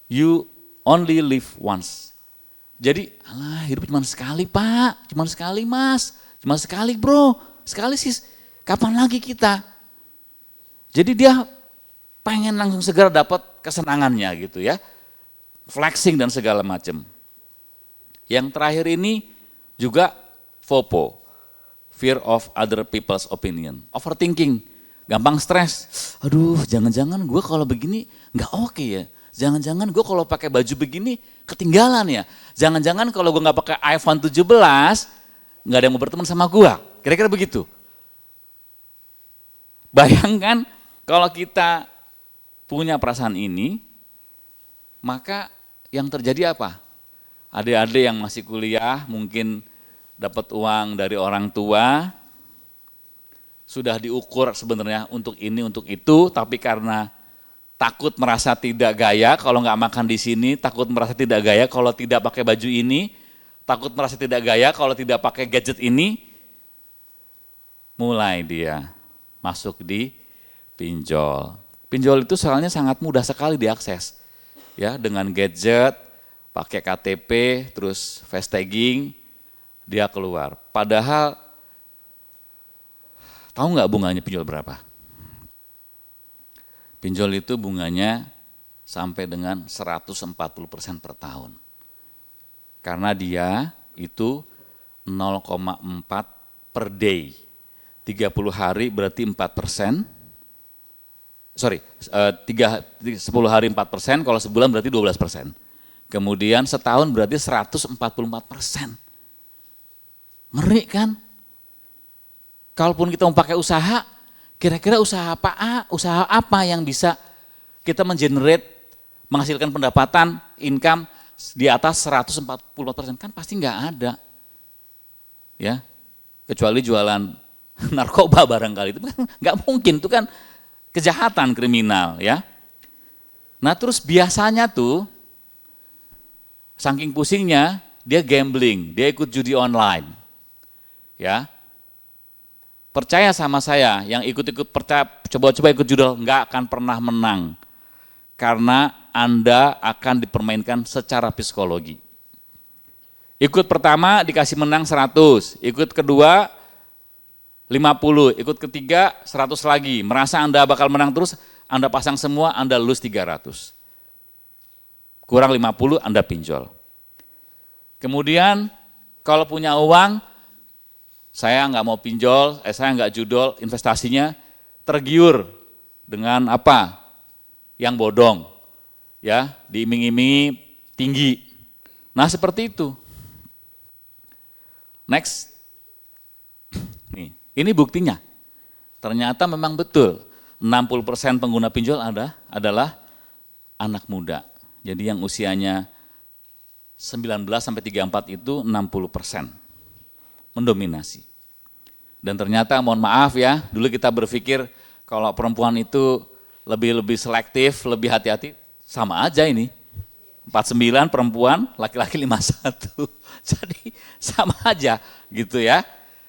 You only live once. Jadi, alah hidup cuma sekali pak, cuma sekali mas, cuma sekali bro, sekali sis, kapan lagi kita? Jadi dia pengen langsung segera dapat kesenangannya gitu ya. Flexing dan segala macam. Yang terakhir ini juga FOPO, fear of other people's opinion, overthinking. Gampang stres, aduh jangan-jangan gue kalau begini nggak oke ya, jangan-jangan gue kalau pakai baju begini ketinggalan ya, jangan-jangan kalau gue nggak pakai iPhone 17 nggak ada yang mau berteman sama gue, kira-kira begitu. Bayangkan kalau kita punya perasaan ini, maka yang terjadi apa? Adik-adik yang masih kuliah mungkin dapat uang dari orang tua, sudah diukur sebenarnya untuk ini, untuk itu, tapi karena takut merasa tidak gaya kalau nggak makan di sini, takut merasa tidak gaya kalau tidak pakai baju ini, takut merasa tidak gaya kalau tidak pakai gadget ini, mulai dia masuk di pinjol. Pinjol itu soalnya sangat mudah sekali diakses, ya dengan gadget, pakai KTP, terus fast tagging, dia keluar. Padahal tahu nggak bunganya pinjol berapa? Pinjol itu bunganya sampai dengan 140% per tahun. Karena dia itu 0,4 per day. 30 hari berarti 4%. 10 hari 4%, kalau sebulan berarti 12%. Kemudian setahun berarti 144%. Ngeri kan? Kalaupun kita mau pakai usaha, kira-kira usaha apa yang bisa kita menghasilkan pendapatan, income di atas 144%? Kan pasti nggak ada. Ya, kecuali jualan narkoba barangkali, itu kan nggak mungkin, itu kan kejahatan kriminal ya. Nah terus biasanya tuh, saking pusingnya, dia gambling, dia ikut judi online. Ya, percaya sama saya, yang ikut-ikut coba-coba ikut judul nggak akan pernah menang. Karena Anda akan dipermainkan secara psikologi. Ikut pertama dikasih menang 100, ikut kedua 50, ikut ketiga 100 lagi. Merasa Anda bakal menang terus, Anda pasang semua, Anda lose 300. Kurang 50, Anda pinjol. Kemudian kalau punya uang, saya nggak mau pinjol, saya nggak judol, investasinya tergiur dengan apa? Yang bodong, ya, diiming-imingi tinggi. Nah seperti itu. Next, nih, ini buktinya. Ternyata memang betul, 60% pengguna pinjol adalah anak muda. Jadi yang usianya 19 sampai 34 itu 60%. Mendominasi. Dan ternyata mohon maaf ya, dulu kita berpikir kalau perempuan itu lebih selektif, lebih hati-hati, sama aja ini. 49 perempuan, laki-laki 51. Jadi sama aja gitu ya.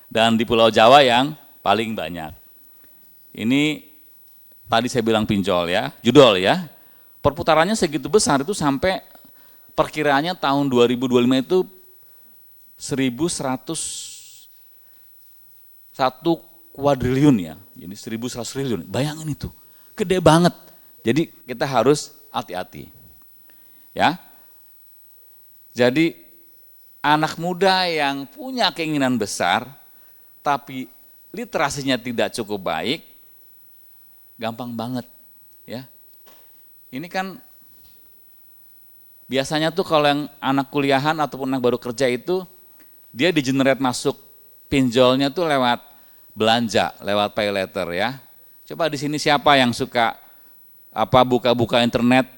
Dan di Pulau Jawa yang paling banyak. Ini tadi saya bilang pinjol ya, judol ya. Perputarannya segitu besar itu sampai perkiraannya tahun 2025 itu 1.101 kuadriliun ya, jadi 1.100 triliun, bayangin itu, gede banget. Jadi kita harus hati-hati. Ya, jadi anak muda yang punya keinginan besar, tapi literasinya tidak cukup baik, gampang banget. Ya, ini kan biasanya tuh kalau yang anak kuliahan ataupun anak baru kerja itu, dia di-generate masuk pinjolnya tuh lewat belanja, lewat pay letter ya. Coba di sini siapa yang suka buka-buka internet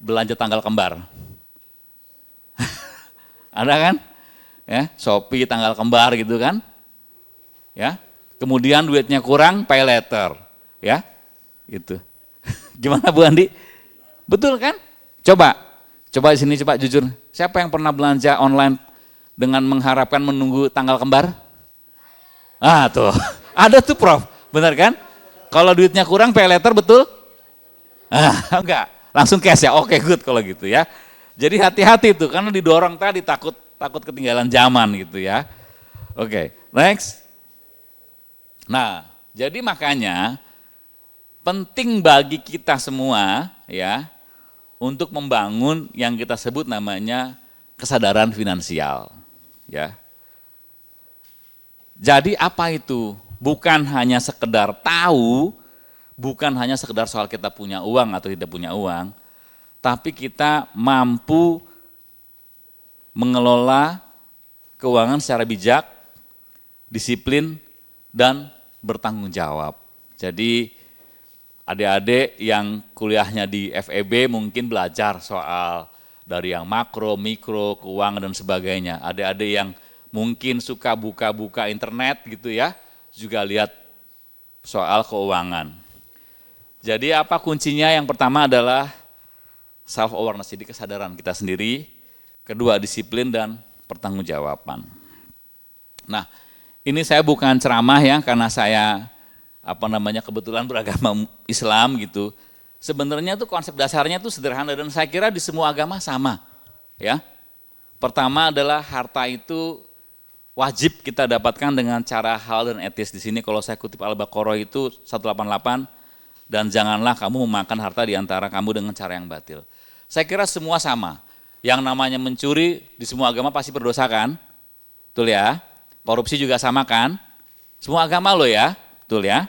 belanja tanggal kembar? Ada kan? Ya, Shopee tanggal kembar gitu kan? Ya. Kemudian duitnya kurang, pay letter, ya. Gitu. Gimana Bu Andi? Betul kan? Coba di sini coba jujur. Siapa yang pernah belanja online dengan mengharapkan menunggu tanggal kembar? Ah tuh, ada tuh Prof, benar kan? Kalau duitnya kurang pay letter betul? Enggak, langsung cash ya, oke good kalau gitu ya. Jadi hati-hati tuh, karena didorong tadi takut ketinggalan zaman gitu ya. Oke, next. Nah, jadi makanya penting bagi kita semua ya, untuk membangun yang kita sebut namanya kesadaran finansial. Ya. Jadi apa itu? Bukan hanya sekedar tahu, bukan hanya sekedar soal kita punya uang atau tidak punya uang, tapi kita mampu mengelola keuangan secara bijak, disiplin, dan bertanggung jawab. Jadi adik-adik yang kuliahnya di FEB mungkin belajar soal dari yang makro, mikro, keuangan dan sebagainya. Adik-adik yang mungkin suka buka-buka internet gitu ya, juga lihat soal keuangan. Jadi apa kuncinya? Yang pertama adalah self awareness, jadi kesadaran kita sendiri. Kedua, disiplin dan pertanggungjawaban. Nah, ini saya bukan ceramah ya, karena saya kebetulan beragama Islam gitu. Sebenarnya tuh konsep dasarnya tuh sederhana dan saya kira di semua agama sama. Ya. Pertama adalah harta itu wajib kita dapatkan dengan cara halal dan etis. Di sini kalau saya kutip Al-Baqarah itu 188, dan janganlah kamu memakan harta di antara kamu dengan cara yang batil. Saya kira semua sama. Yang namanya mencuri di semua agama pasti berdosa kan? Betul ya? Korupsi juga sama kan? Semua agama loh ya, betul ya?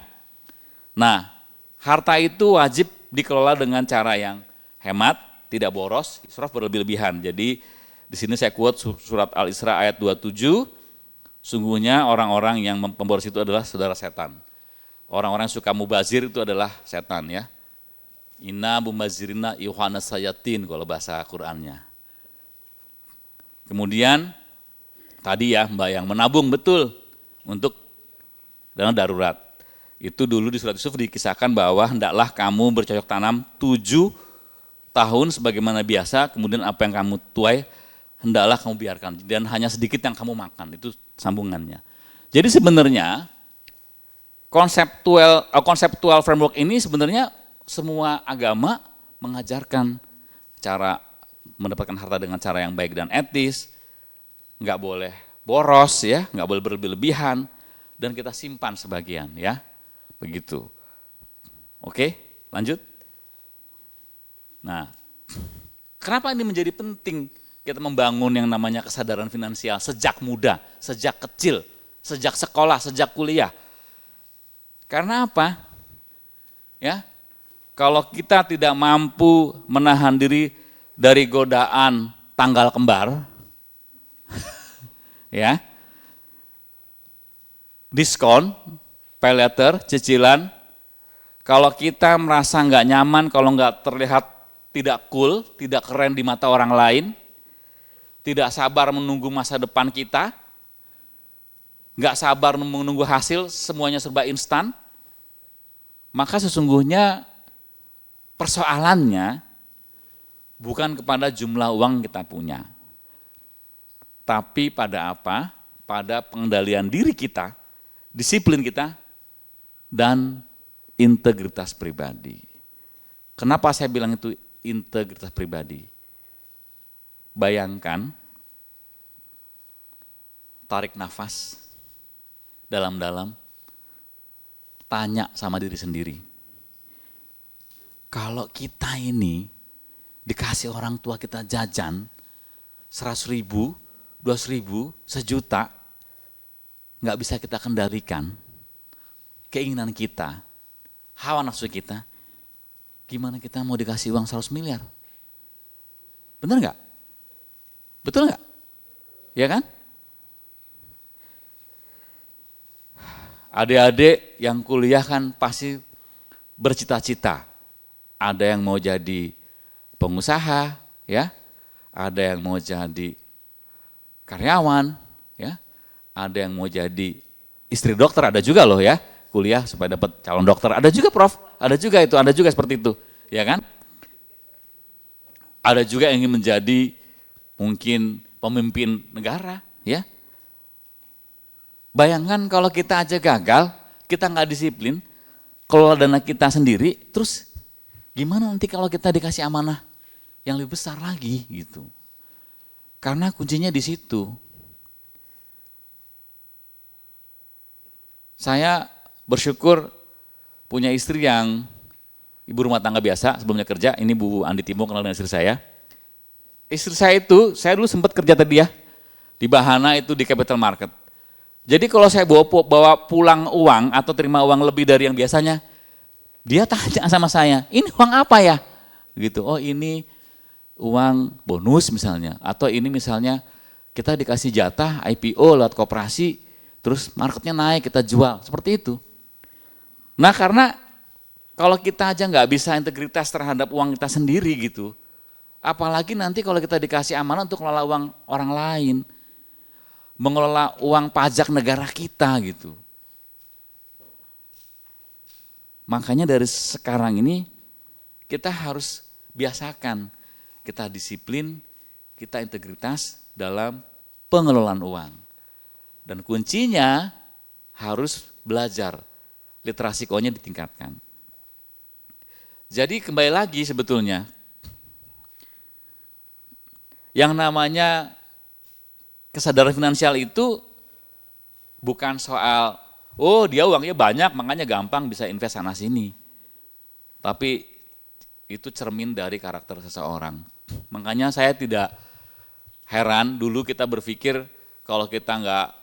Nah, harta itu wajib dikelola dengan cara yang hemat, tidak boros, israf berlebih-lebihan. Jadi di sini saya quote surat Al-Isra ayat 27, sungguhnya orang-orang yang pemboros itu adalah saudara setan. Orang-orang yang suka mubazir itu adalah setan ya. Inna mubazirina yuhana sayatin kalau bahasa Qur'annya. Kemudian tadi ya Mbak yang menabung betul untuk dana darurat. Itu dulu di surat Yusuf dikisahkan bahwa hendaklah kamu bercocok tanam 7 tahun sebagaimana biasa, kemudian apa yang kamu tuai hendaklah kamu biarkan dan hanya sedikit yang kamu makan, itu sambungannya. Jadi sebenarnya konseptual framework ini sebenarnya semua agama mengajarkan cara mendapatkan harta dengan cara yang baik dan etis, nggak boleh boros ya, nggak boleh berlebih-lebihan, dan kita simpan sebagian ya, begitu. Oke, lanjut. Nah, kenapa ini menjadi penting kita membangun yang namanya kesadaran finansial sejak muda, sejak kecil, sejak sekolah, sejak kuliah? Karena apa? Ya, kalau kita tidak mampu menahan diri dari godaan tanggal kembar, ya, diskon, pay letter, cicilan, kalau kita merasa nggak nyaman, kalau nggak terlihat tidak cool, tidak keren di mata orang lain, tidak sabar menunggu masa depan kita, nggak sabar menunggu hasil, semuanya serba instan, maka sesungguhnya persoalannya bukan kepada jumlah uang kita punya, tapi pada apa? Pada pengendalian diri kita, disiplin kita, dan integritas pribadi. Kenapa saya bilang itu integritas pribadi? Bayangkan, tarik nafas dalam-dalam, tanya sama diri sendiri. Kalau kita ini dikasih orang tua kita jajan 100.000, 200.000, 1 juta, nggak bisa kita kendalikan keinginan kita, hawa nafsu kita, gimana kita mau dikasih uang 100 miliar? Benar nggak? Betul nggak? Ya kan? Adik-adik yang kuliah kan pasti bercita-cita. Ada yang mau jadi pengusaha, ya, ada yang mau jadi karyawan, ya, ada yang mau jadi istri dokter, ada juga loh ya, kuliah supaya dapat calon dokter, ada juga Prof, ada juga itu, ada juga seperti itu, ya kan? Ada juga yang ingin menjadi mungkin pemimpin negara, ya. Bayangkan kalau kita aja gagal, kita nggak disiplin, kelola dana kita sendiri, terus gimana nanti kalau kita dikasih amanah yang lebih besar lagi gitu. Karena kuncinya di situ. Saya bersyukur punya istri yang ibu rumah tangga biasa sebelumnya kerja, ini Bu Andi Timo kenal dengan istri saya. Istri saya itu, saya dulu sempat kerja tadi ya, di Bahana itu di Capital Market. Jadi kalau saya bawa pulang uang atau terima uang lebih dari yang biasanya, dia tanya sama saya, ini uang apa ya? Gitu, oh ini uang bonus misalnya, atau ini misalnya kita dikasih jatah IPO lewat koperasi, terus marketnya naik, kita jual, seperti itu. Nah karena kalau kita aja nggak bisa integritas terhadap uang kita sendiri gitu, apalagi nanti kalau kita dikasih amanah untuk mengelola uang orang lain, mengelola uang pajak negara kita gitu. Makanya dari sekarang ini kita harus biasakan, kita disiplin, kita integritas dalam pengelolaan uang. Dan kuncinya harus belajar, literasi keuangannya ditingkatkan. Jadi kembali lagi sebetulnya, yang namanya kesadaran finansial itu bukan soal, oh dia uangnya banyak makanya gampang bisa invest sana sini. Tapi itu cermin dari karakter seseorang. Makanya saya tidak heran dulu kita berpikir kalau kita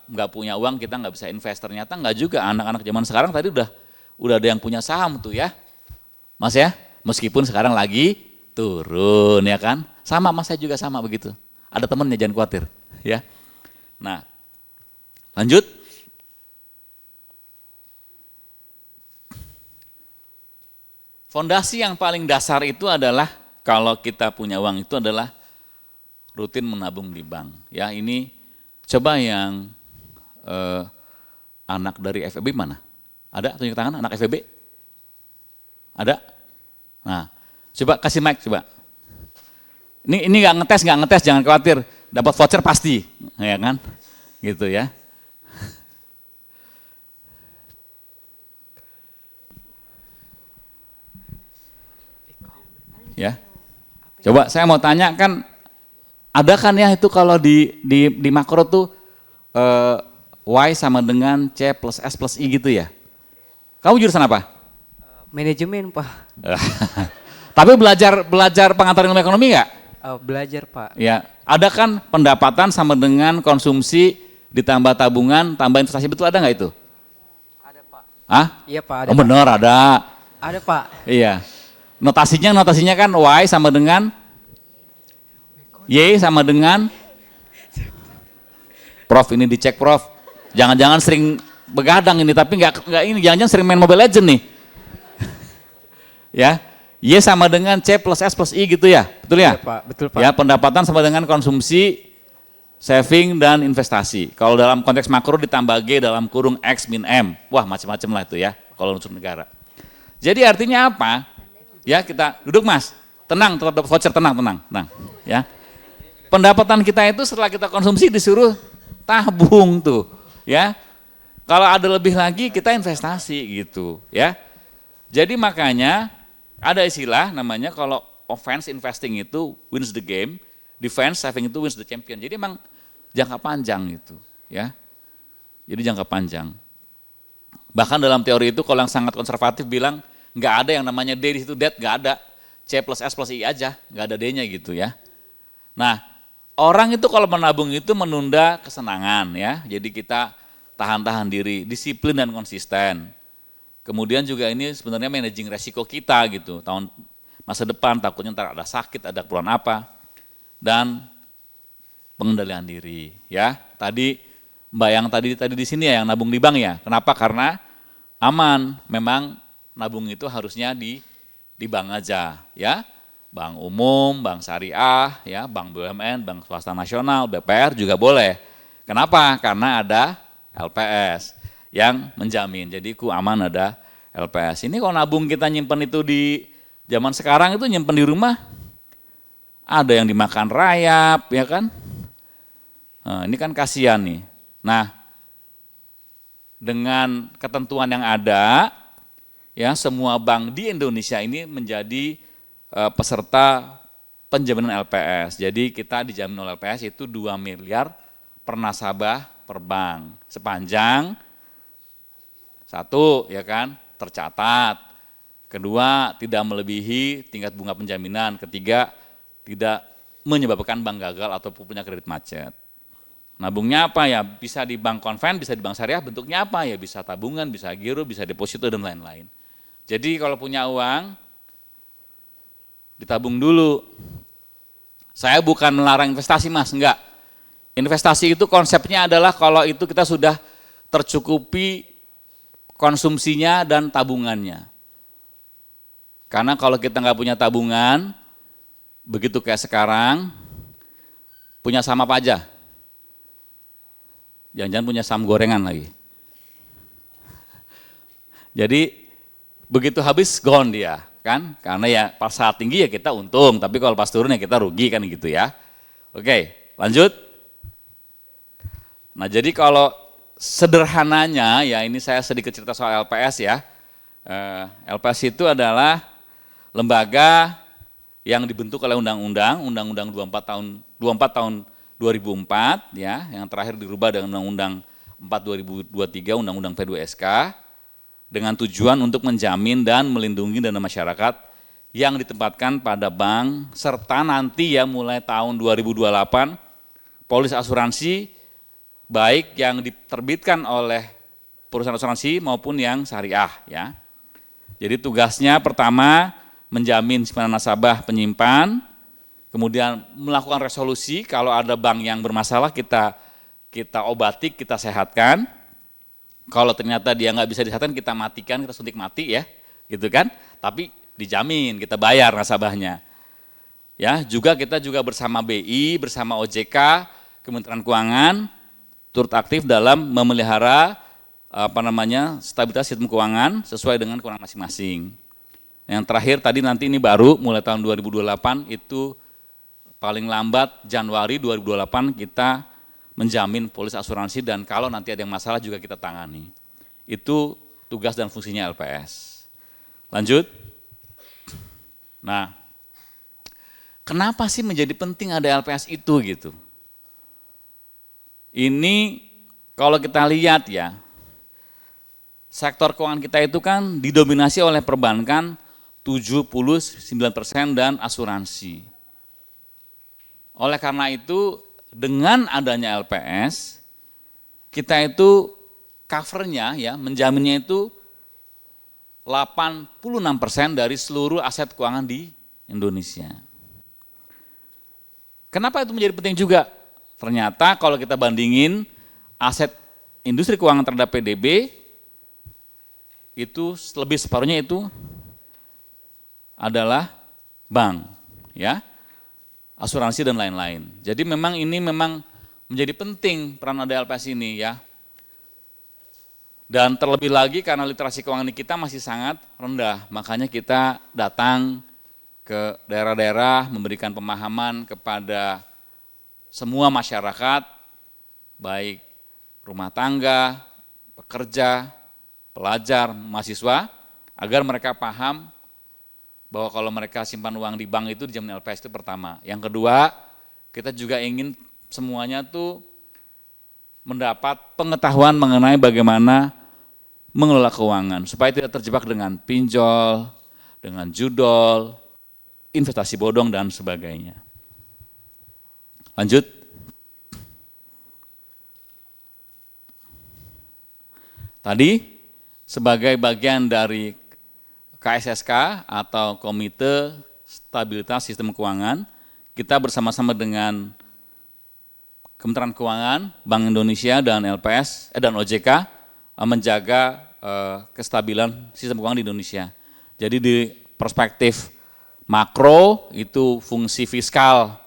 nggak punya uang kita nggak bisa invest. Ternyata nggak juga, anak-anak zaman sekarang tadi udah ada yang punya saham tuh ya. Mas ya, meskipun sekarang lagi turun ya kan. Sama mas, saya juga sama begitu. Ada temennya, jangan khawatir ya. Nah, lanjut. Fondasi yang paling dasar itu adalah kalau kita punya uang itu adalah rutin menabung di bank. Ya, ini coba yang anak dari FEB mana? Ada tunjuk tangan anak FEB? Ada? Nah, coba kasih mic coba. Ini nggak ngetes, jangan khawatir. Dapat voucher pasti, ya kan? Gitu ya. Ya. Coba saya mau tanya kan, ada kan ya itu kalau di makro tuh Y sama dengan C plus S plus I gitu ya. Kamu jurusan apa? Manajemen Pak. Tapi belajar pengetahuan ilmu ekonomi nggak? Belajar Pak. Ya, ada kan pendapatan sama dengan konsumsi ditambah tabungan tambah investasi, betul ada nggak itu? Ada Pak. Hah? Iya Pak. Ada, oh benar Pak. ada. Ada Pak. Iya. Notasinya kan Y sama dengan Y sama dengan Prof, ini dicek Prof. Jangan-jangan sering begadang ini, tapi nggak ini, jangan-jangan sering main Mobile Legends nih. Ya, Y sama dengan C plus S plus I gitu ya, betul ya? Iya Pak, betul Pak. Ya, pendapatan sama dengan konsumsi saving dan investasi. Kalau dalam konteks makro ditambah G dalam kurung X min M. Wah, macam-macam lah itu ya kalau unsur negara. Jadi artinya apa? Ya, kita duduk Mas. Tenang, tetap dapat voucher, tenang, ya. Pendapatan kita itu setelah kita konsumsi disuruh tabung tuh, ya. Kalau ada lebih lagi kita investasi gitu, ya. Jadi makanya ada istilah namanya kalau offense investing itu wins the game, defense saving itu wins the champion. Jadi emang jangka panjang itu, ya. Jadi jangka panjang. Bahkan dalam teori itu kalau yang sangat konservatif bilang nggak ada yang namanya D di situ, debt nggak ada, C plus S plus I aja, nggak ada D-nya gitu ya. Nah, orang itu kalau menabung itu menunda kesenangan ya. Jadi kita tahan-tahan diri, disiplin dan konsisten. Kemudian juga ini sebenarnya managing resiko kita gitu. Tahun masa depan takutnya ntar ada sakit, ada keperluan apa. Dan pengendalian diri ya. Tadi Mbak yang tadi di sini ya yang nabung di bank ya. Kenapa? Karena aman. Memang nabung itu harusnya di bank aja ya. Bank umum, bank syariah, ya, bank BUMN, bank swasta nasional, BPR juga boleh. Kenapa? Karena ada LPS yang menjamin. Jadi ku aman ada LPS. Ini kalau nabung kita nyimpen itu di zaman sekarang itu nyimpen di rumah, ada yang dimakan rayap, ya kan? Nah, ini kan kasihan nih. Nah, dengan ketentuan yang ada, ya semua bank di Indonesia ini menjadi peserta penjaminan LPS. Jadi kita dijamin oleh LPS itu 2 miliar per nasabah per bank. Sepanjang satu ya kan tercatat. Kedua tidak melebihi tingkat bunga penjaminan. Ketiga tidak menyebabkan bank gagal ataupun punya kredit macet. Nabungnya apa ya? Bisa di bank konven, bisa di bank syariah. Bentuknya apa ya? Bisa tabungan, bisa giro, bisa deposito dan lain-lain. Jadi kalau punya uang ditabung dulu. Saya bukan melarang investasi Mas, enggak. Investasi itu konsepnya adalah kalau itu kita sudah tercukupi konsumsinya dan tabungannya. Karena kalau kita nggak punya tabungan, begitu kayak sekarang, punya saham apa aja? Jangan-jangan punya saham gorengan lagi. Jadi begitu habis gone dia. Kan? Karena ya pas saat tinggi ya kita untung, tapi kalau pas turun ya kita rugi kan gitu ya. Oke, lanjut. Nah jadi kalau sederhananya ya ini saya sedikit cerita soal LPS ya. LPS itu adalah lembaga yang dibentuk oleh Undang-Undang 24 tahun 2004 ya, yang terakhir dirubah dengan Undang-Undang 4 2023 Undang-Undang P2SK. Dengan tujuan untuk menjamin dan melindungi dana masyarakat yang ditempatkan pada bank, serta nanti ya mulai tahun 2028 polis asuransi baik yang diterbitkan oleh perusahaan asuransi maupun yang syariah ya. Jadi tugasnya pertama menjamin simpanan nasabah penyimpan, kemudian melakukan resolusi kalau ada bank yang bermasalah kita obati, kita sehatkan. Kalau ternyata dia nggak bisa disehatkan, kita matikan, kita suntik mati ya, gitu kan? Tapi dijamin, kita bayar nasabahnya. Ya, kita juga bersama BI, bersama OJK, Kementerian Keuangan, turut aktif dalam memelihara stabilitas sistem keuangan sesuai dengan kewenangan masing-masing. Yang terakhir tadi nanti ini baru mulai tahun 2028 itu paling lambat Januari 2028 kita menjamin polis asuransi dan kalau nanti ada yang masalah juga kita tangani. Itu tugas dan fungsinya LPS. Lanjut. Nah, kenapa sih menjadi penting ada LPS itu gitu? Ini kalau kita lihat ya, sektor keuangan kita itu kan didominasi oleh perbankan 79% dan asuransi. Oleh karena itu dengan adanya LPS, kita itu covernya ya, menjaminnya itu 86% dari seluruh aset keuangan di Indonesia. Kenapa itu menjadi penting juga? Ternyata kalau kita bandingin aset industri keuangan terhadap PDB, itu lebih separuhnya itu adalah bank, ya. Asuransi dan lain-lain. Jadi memang ini menjadi penting peran ada LPS ini ya. Dan terlebih lagi karena literasi keuangan kita masih sangat rendah, makanya kita datang ke daerah-daerah memberikan pemahaman kepada semua masyarakat, baik rumah tangga, pekerja, pelajar, mahasiswa, agar mereka paham bahwa kalau mereka simpan uang di bank itu dijamin LPS itu pertama. Yang kedua, kita juga ingin semuanya tuh mendapat pengetahuan mengenai bagaimana mengelola keuangan supaya tidak terjebak dengan pinjol, dengan judol, investasi bodong dan sebagainya. Lanjut. Tadi sebagai bagian dari KSSK atau Komite Stabilitas Sistem Keuangan, kita bersama-sama dengan Kementerian Keuangan, Bank Indonesia dan LPS dan OJK menjaga kestabilan sistem keuangan di Indonesia. Jadi di perspektif makro itu fungsi fiskal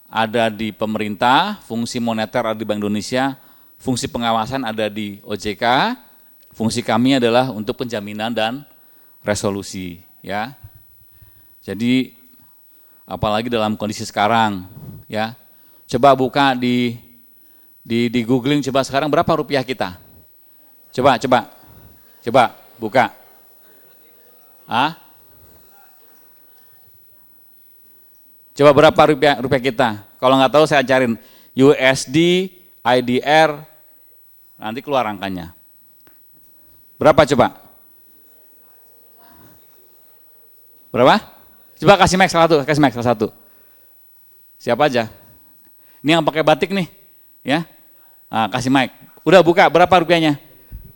ada di pemerintah, fungsi moneter ada di Bank Indonesia, fungsi pengawasan ada di OJK, fungsi kami adalah untuk penjaminan dan resolusi ya. Jadi apalagi dalam kondisi sekarang ya. Coba buka di googling coba sekarang berapa rupiah kita? Coba buka. Coba berapa rupiah kita? Kalau nggak tahu saya ajarin USD, IDR, nanti keluar angkanya. Berapa coba? Berapa? Coba kasih mic salah satu. Siapa aja? Ini yang pakai batik nih, ya. Nah, kasih mic. Udah buka berapa rupiahnya?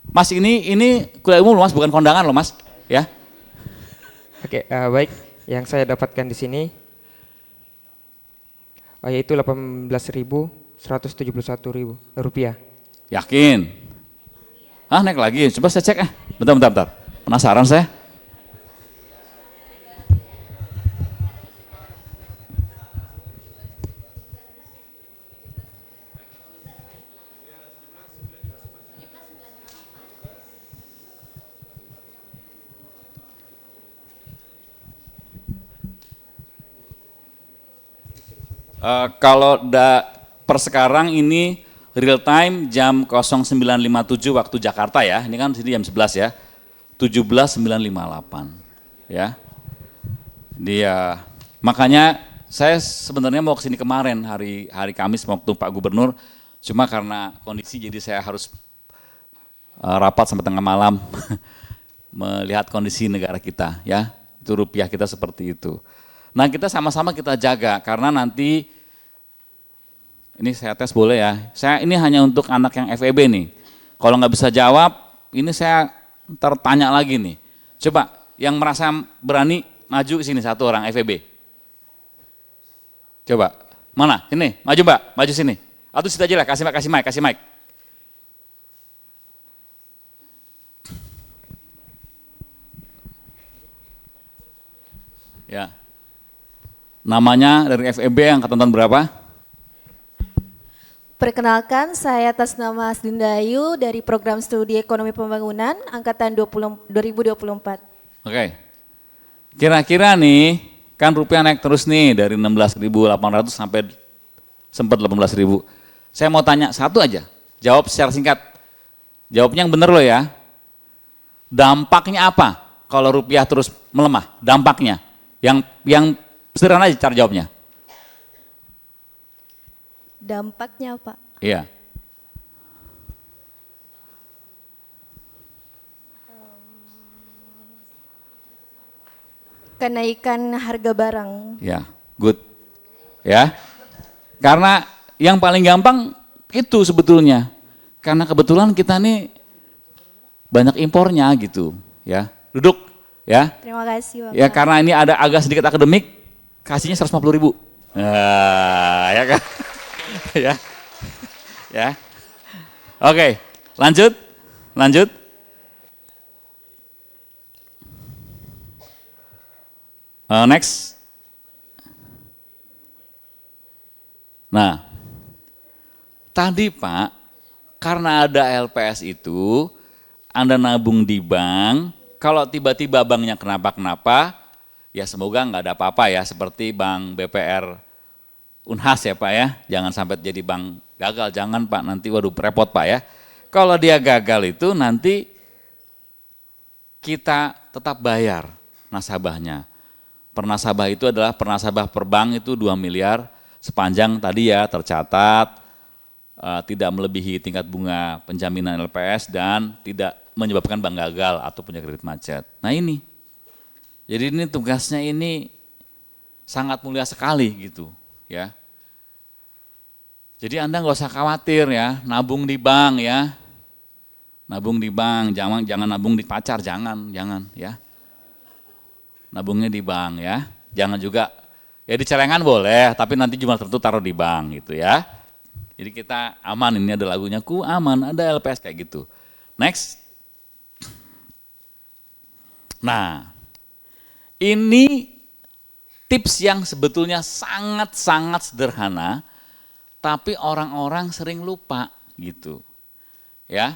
Mas ini kuliah umum loh Mas, bukan kondangan loh Mas, ya. Oke, baik. Yang saya dapatkan di sini yaitu 18.171 rupiah. Yakin? Naik lagi. Coba saya cek. Bentar. Penasaran saya. Kalau per sekarang ini real time jam 09.57 waktu Jakarta ya, ini kan sini jam 11 ya, 17.958 ya. Dia makanya saya sebenarnya mau kesini kemarin hari Kamis waktu Pak Gubernur, cuma karena kondisi jadi saya harus rapat sampai tengah malam melihat kondisi negara kita ya, itu rupiah kita seperti itu. Nah kita sama-sama kita jaga karena nanti ini saya tes boleh ya. Saya ini hanya untuk anak yang FEB nih. Kalau nggak bisa jawab, ini saya ntar tanya lagi nih. Coba yang merasa berani maju ke sini satu orang FEB. Coba mana? Ini maju Mbak, maju sini. Atau situ aja lah, kasih mic. Ya. Namanya dari FEB angkatan tahun berapa? Perkenalkan, saya atas nama Asdindayu dari Program Studi Ekonomi Pembangunan Angkatan 2024. Oke. Kira-kira nih, kan rupiah naik terus nih dari 16.800 sampai sempat 18.000. Saya mau tanya satu aja, jawab secara singkat. Jawabnya yang benar loh ya. Dampaknya apa kalau rupiah terus melemah? Dampaknya. Yang sederhana aja cara jawabnya. Dampaknya Pak? Iya. Kenaikan harga barang. Ya, good. Ya. Karena yang paling gampang itu sebetulnya. Karena kebetulan kita nih banyak impornya gitu, ya. Duduk, ya. Terima kasih Bapak. Ya karena ini ada agak sedikit akademik, kasihnya 150.000. Nah, ya kan? ya. Oke, lanjut. Next. Nah, Tadi Pak, karena ada LPS itu, Anda nabung di bank, kalau tiba-tiba banknya kenapa-kenapa, ya semoga nggak ada apa-apa ya, seperti Bank BPR Unhas ya Pak ya, jangan sampai jadi bank gagal, jangan Pak, nanti waduh repot Pak ya. Kalau dia gagal itu nanti kita tetap bayar nasabahnya. Per nasabah itu adalah per nasabah per bank itu 2 miliar sepanjang tadi ya tercatat tidak melebihi tingkat bunga penjaminan LPS dan tidak menyebabkan bank gagal atau punya kredit macet. Nah ini, jadi ini tugasnya ini sangat mulia sekali gitu ya. Jadi Anda nggak usah khawatir ya, nabung di bank ya, nabung di bank, jangan nabung di pacar, jangan ya. Nabungnya di bank ya, jangan juga ya di celengan boleh, tapi nanti jumlah tertentu taruh di bank gitu ya. Jadi kita aman, ini ada lagunya ku aman, ada LPS kayak gitu. Next. Nah, ini tips yang sebetulnya sangat-sangat sederhana, tapi orang-orang sering lupa gitu. Ya.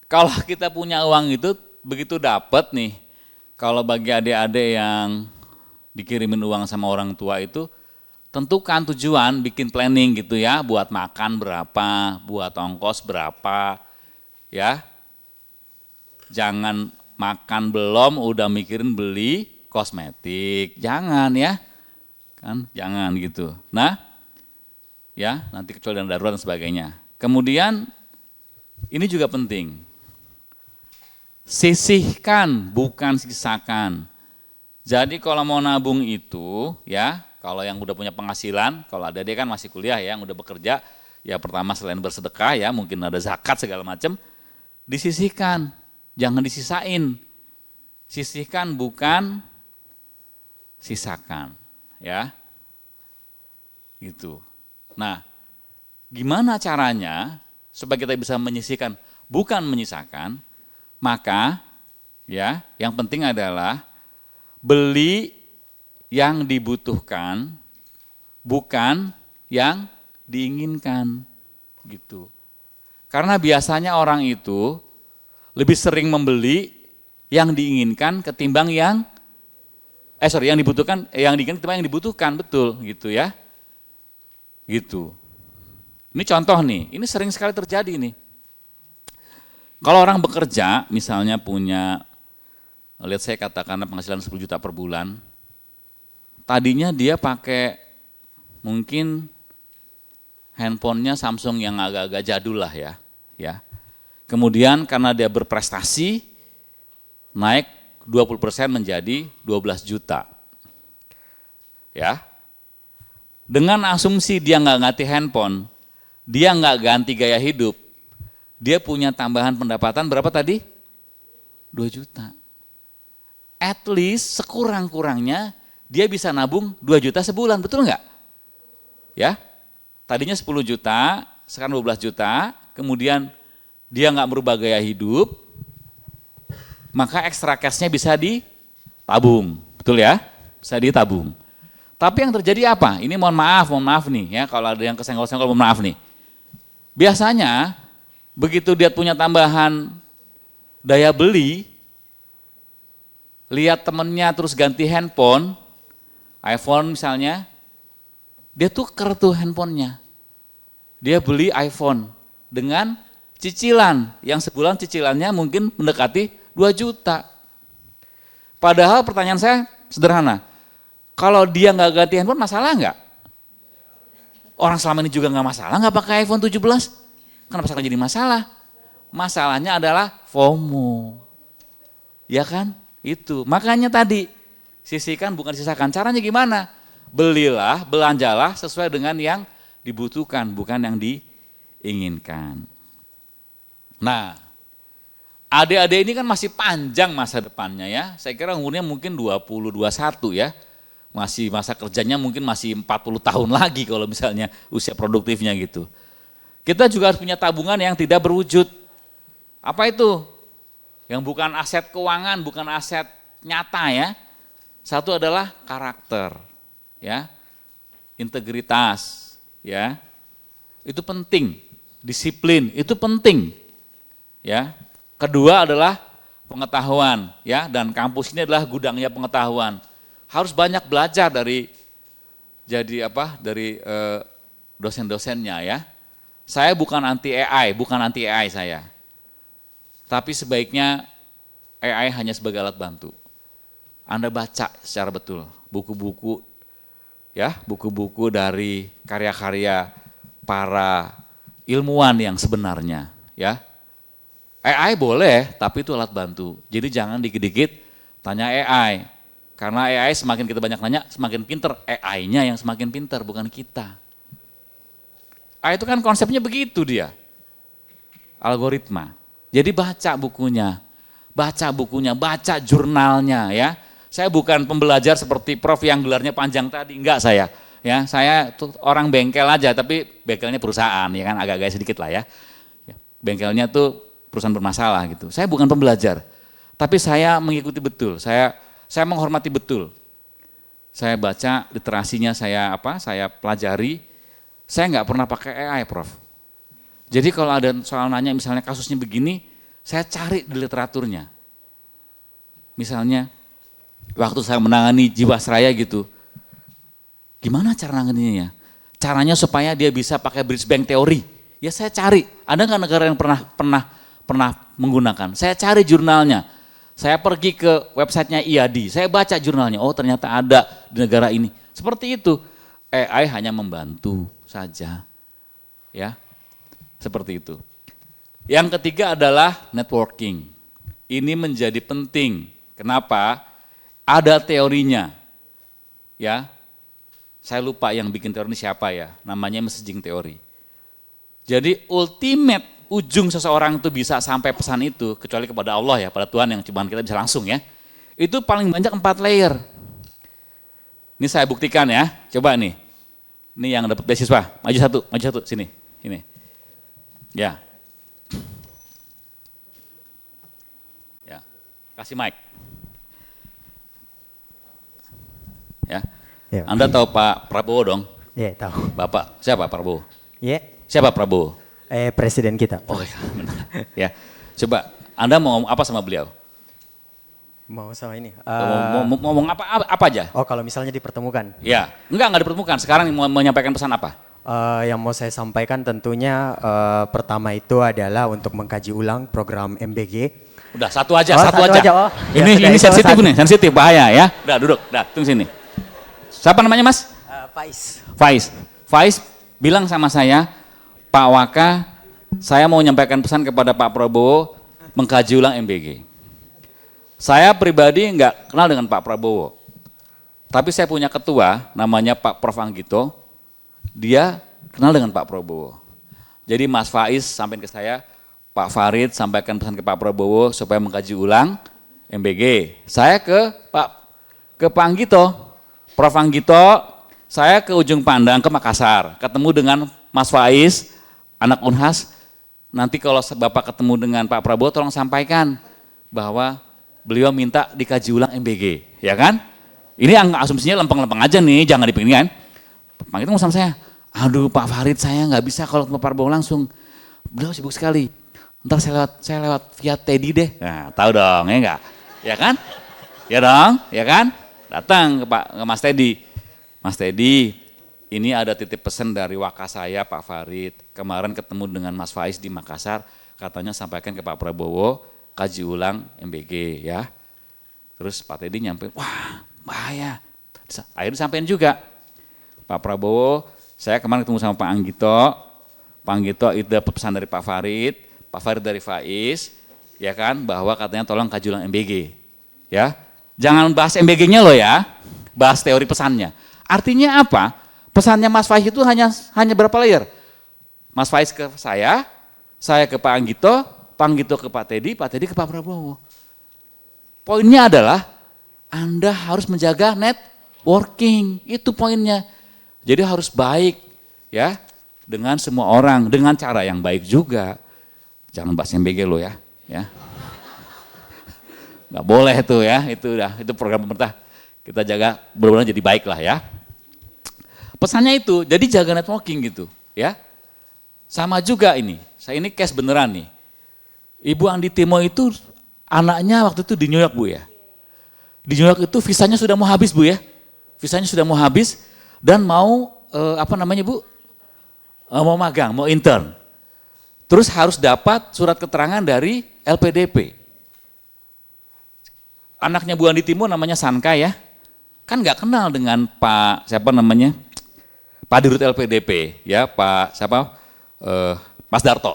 Kalau kita punya uang itu begitu dapat nih, kalau bagi adik-adik yang dikirimin uang sama orang tua itu, tentukan tujuan, bikin planning gitu ya, buat makan berapa, buat ongkos berapa, ya. Jangan makan belum udah mikirin beli kosmetik, jangan ya, kan jangan gitu. Nah, ya nanti kecuali dana darurat dan sebagainya. Kemudian ini juga penting, sisihkan bukan sisakan. Jadi kalau mau nabung itu ya, kalau yang udah punya penghasilan, kalau ada dia kan masih kuliah ya, yang udah bekerja, ya pertama selain bersedekah ya, mungkin ada zakat segala macam, disisihkan, jangan disisain. Sisihkan bukan sisakan, ya. Gitu. Nah, gimana caranya supaya kita bisa menyisihkan bukan menyisakan? Maka ya, yang penting adalah beli yang dibutuhkan, bukan yang diinginkan, gitu. Karena biasanya orang itu lebih sering membeli yang diinginkan ketimbang yang dibutuhkan, yang diinginkan ketimbang yang dibutuhkan, betul, gitu ya. Gitu. Ini contoh nih, ini sering sekali terjadi nih. Kalau orang bekerja, misalnya punya, lihat saya katakan penghasilan 10 juta per bulan, tadinya dia pakai mungkin handphonenya Samsung yang agak-agak jadul lah ya. Kemudian karena dia berprestasi, naik 20% menjadi 12 juta. Ya. Dengan asumsi dia nggak ganti handphone, dia nggak ganti gaya hidup, dia punya tambahan pendapatan berapa tadi? 2 juta. At least sekurang-kurangnya dia bisa nabung 2 juta sebulan, betul nggak? Ya, tadinya 10 juta, sekarang 12 juta, kemudian dia nggak merubah gaya hidup, maka ekstra cash-nya bisa ditabung, betul ya? Bisa ditabung. Tapi yang terjadi apa? Ini mohon maaf nih ya, kalau ada yang kesenggol-senggol mohon maaf nih. Biasanya begitu dia punya tambahan daya beli, lihat temennya terus ganti handphone, iPhone misalnya, dia tuker tuh handphonenya. Dia beli iPhone dengan cicilan, yang sebulan cicilannya mungkin mendekati 2 juta. Padahal pertanyaan saya sederhana, kalau dia nggak ganti handphone masalah nggak? Orang selama ini juga nggak masalah, nggak pakai iPhone 17. Kenapa sekarang jadi masalah? Masalahnya adalah FOMO. Ya kan? Itu. Makanya tadi, sisihkan bukan sisakan. Caranya gimana? Belilah, belanjalah sesuai dengan yang dibutuhkan, bukan yang diinginkan. Nah, adik-adik ini kan masih panjang masa depannya ya. Saya kira umurnya mungkin 20, 21 ya. Masih masa kerjanya mungkin masih 40 tahun lagi kalau misalnya usia produktifnya gitu. Kita juga harus punya tabungan yang tidak berwujud. Apa itu? Yang bukan aset keuangan, bukan aset nyata ya. Satu adalah karakter, ya, integritas, ya. itu penting, disiplin itu penting. Ya. Kedua adalah pengetahuan, ya, dan kampus ini adalah gudangnya pengetahuan. Harus banyak belajar dari dosen-dosennya, ya. Saya bukan anti AI saya. Tapi sebaiknya AI hanya sebagai alat bantu. Anda baca secara betul buku-buku, ya, buku-buku dari karya-karya para ilmuwan yang sebenarnya, ya. AI boleh, tapi itu alat bantu. Jadi jangan dikit-dikit tanya AI. Karena AI semakin kita banyak nanya, semakin pinter. AI-nya yang semakin pinter, bukan kita. AI itu kan konsepnya begitu dia. Algoritma. Jadi baca bukunya, baca jurnalnya, ya. Saya bukan pembelajar seperti Prof yang gelarnya panjang tadi, enggak saya. Ya, saya tuh orang bengkel aja, tapi bengkelnya perusahaan, ya kan, agak-agak sedikit lah ya. Bengkelnya tuh perusahaan bermasalah gitu. Saya bukan pembelajar, tapi saya mengikuti betul. Saya menghormati betul. Saya baca literasinya, saya pelajari. Saya nggak pernah pakai AI, Prof. Jadi kalau ada soal nanya misalnya kasusnya begini, saya cari di literaturnya. Misalnya waktu saya menangani Jiwasraya gitu, gimana cara nanganinnya? Caranya supaya dia bisa pakai bridge bank teori. Ya saya cari. Ada nggak negara yang pernah menggunakan? Saya cari jurnalnya. Saya pergi ke websitenya IADI. Saya baca jurnalnya. Oh ternyata ada di negara ini. Seperti itu. AI hanya membantu saja. Ya, seperti itu. Yang ketiga adalah networking. Ini menjadi penting. Kenapa? Ada teorinya. Ya. Saya lupa yang bikin teori ini siapa ya. Namanya messaging teori. Jadi ultimate ujung seseorang itu bisa sampai pesan itu, kecuali kepada Allah ya, pada Tuhan yang cuma kita bisa langsung ya. Itu paling banyak 4 layer. Ini saya buktikan ya, coba nih. Ini yang dapat beasiswa, maju satu, sini. Ini. Ya. Ya, kasih mic. Ya. Ya. Anda tahu Pak Prabowo dong? Iya, tahu. Bapak, siapa Prabowo? Iya. Siapa Prabowo? Presiden kita. Oh iya, benar. Ya, coba Anda mau ngomong apa sama beliau? Mau sama ini. Mau ngomong apa aja? Oh, kalau misalnya dipertemukan. Ya, enggak dipertemukan. Sekarang mau menyampaikan pesan apa? Yang mau saya sampaikan tentunya pertama itu adalah untuk mengkaji ulang program MBG. Udah satu aja. Oh, ini sensitif nih, sensitif bahaya ya. Udah duduk, tunggu sini. Siapa namanya Mas? Faiz bilang sama saya, Pak Waka, saya mau menyampaikan pesan kepada Pak Prabowo mengkaji ulang MBG. Saya pribadi nggak kenal dengan Pak Prabowo, tapi saya punya ketua namanya Pak Prof Anggito, dia kenal dengan Pak Prabowo. Jadi Mas Faiz sampaikan ke saya, Pak Farid sampaikan pesan ke Pak Prabowo supaya mengkaji ulang MBG. Saya ke Pak Anggito, Prof Anggito, saya ke ujung pandang ke Makassar, ketemu dengan Mas Faiz, anak Unhas. Nanti kalau Bapak ketemu dengan Pak Prabowo tolong sampaikan bahwa beliau minta dikaji ulang MBG, ya kan? Ini asumsinya lempeng-lempeng aja nih, jangan dipikirkan. Pak itu ngomong sama saya, aduh Pak Farid saya nggak bisa kalau ketemu Pak Prabowo langsung, beliau sibuk sekali. Ntar saya lewat via Teddy deh. Nah, tahu dong, ya enggak? Ya kan? Ya dong, ya kan? Datang ke Mas Teddy. Mas Teddy, ini ada titip pesan dari Waka saya Pak Farid. Kemarin ketemu dengan Mas Faiz di Makassar, katanya sampaikan ke Pak Prabowo, kaji ulang MBG ya. Terus Pak Teddy nyampe, wah bahaya. Akhirnya sampein juga. Pak Prabowo, saya kemarin ketemu sama Pak Anggito. Pak Anggito itu dapat pesan dari Pak Farid dari Faiz, ya kan, bahwa katanya tolong kaji ulang MBG. Ya, jangan bahas MBG-nya loh ya, bahas teori pesannya. Artinya apa? Pesannya Mas Faiz itu hanya berapa layer? Mas Faiz ke saya ke Pak Anggito, Pak Anggito ke Pak Teddy ke Pak Prabowo. Poinnya adalah Anda harus menjaga networking, itu poinnya. Jadi harus baik ya dengan semua orang, dengan cara yang baik juga. Jangan bahas MBG lo ya. Nggak boleh itu ya, itu program pemerintah. Kita jaga benar-benar jadi baik lah ya. Pesannya itu, jadi jaga networking gitu ya. Sama juga ini, saya ini case beneran nih. Ibu Andi Timo itu anaknya waktu itu di New York Bu ya. Di New York itu visanya sudah mau habis Bu ya. Visanya sudah mau habis dan mau Bu? Mau magang, mau intern. Terus harus dapat surat keterangan dari LPDP. Anaknya Bu Andi Timo namanya Sanka ya. Kan nggak kenal dengan Pak Pak Dirut LPDP ya, Mas Darto,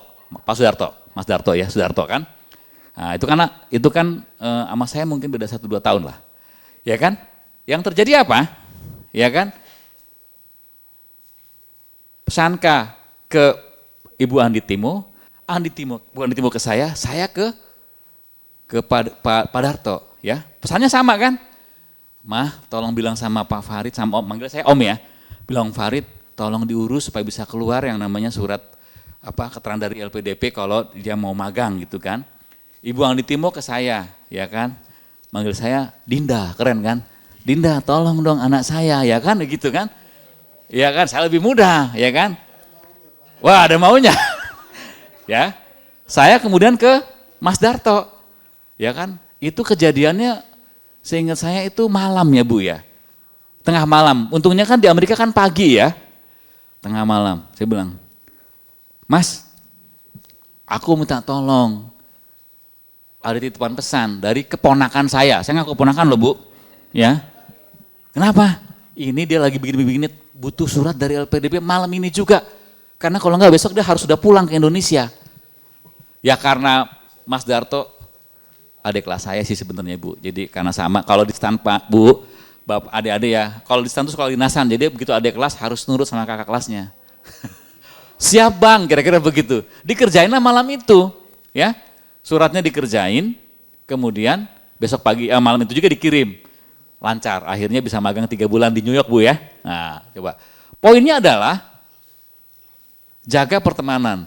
Mas Darto kan. Nah, itu kan sama saya mungkin beda 1-2 tahun lah. Ya kan? Yang terjadi apa? Ya kan? Sanka ke Ibu Andi Timo, Bu Andi Timo ke saya ke Pak Darto ya. Pesannya sama kan? Mah, tolong bilang sama Pak Farid, sama Om, manggil saya Om ya. Bilang Farid, tolong diurus supaya bisa keluar yang namanya surat keterangan dari LPDP kalau dia mau magang gitu kan. Ibu Andi Timo ke saya, ya kan. Manggil saya Dinda, keren kan. Dinda, tolong dong anak saya, ya kan, gitu kan. Ya kan, saya lebih muda, ya kan. Wah, ada maunya. Ya. Saya kemudian ke Mas Darto. Ya kan, itu kejadiannya seingat saya itu malam ya Bu ya. Tengah malam, untungnya kan di Amerika kan pagi ya. Tengah malam, saya bilang, Mas, aku minta tolong. Ada titipan pesan dari keponakan saya nggak keponakan loh Bu. Ya, kenapa? Ini dia lagi begini-begini, butuh surat dari LPDP malam ini juga. Karena kalau nggak besok dia harus sudah pulang ke Indonesia. Ya karena Mas Darto adik kelas saya sih sebenarnya Bu. Jadi karena sama, kalau di stand Pak Bu, Bapak adik-adik ya, kalau di stand itu sekolah dinasan, jadi begitu adik kelas harus nurut sama kakak kelasnya. Siap Bang, kira-kira begitu. Dikerjainlah malam itu, ya. Suratnya dikerjain, kemudian besok pagi, malam itu juga dikirim. Lancar, akhirnya bisa magang 3 bulan di New York Bu ya. Nah coba, poinnya adalah jaga pertemanan.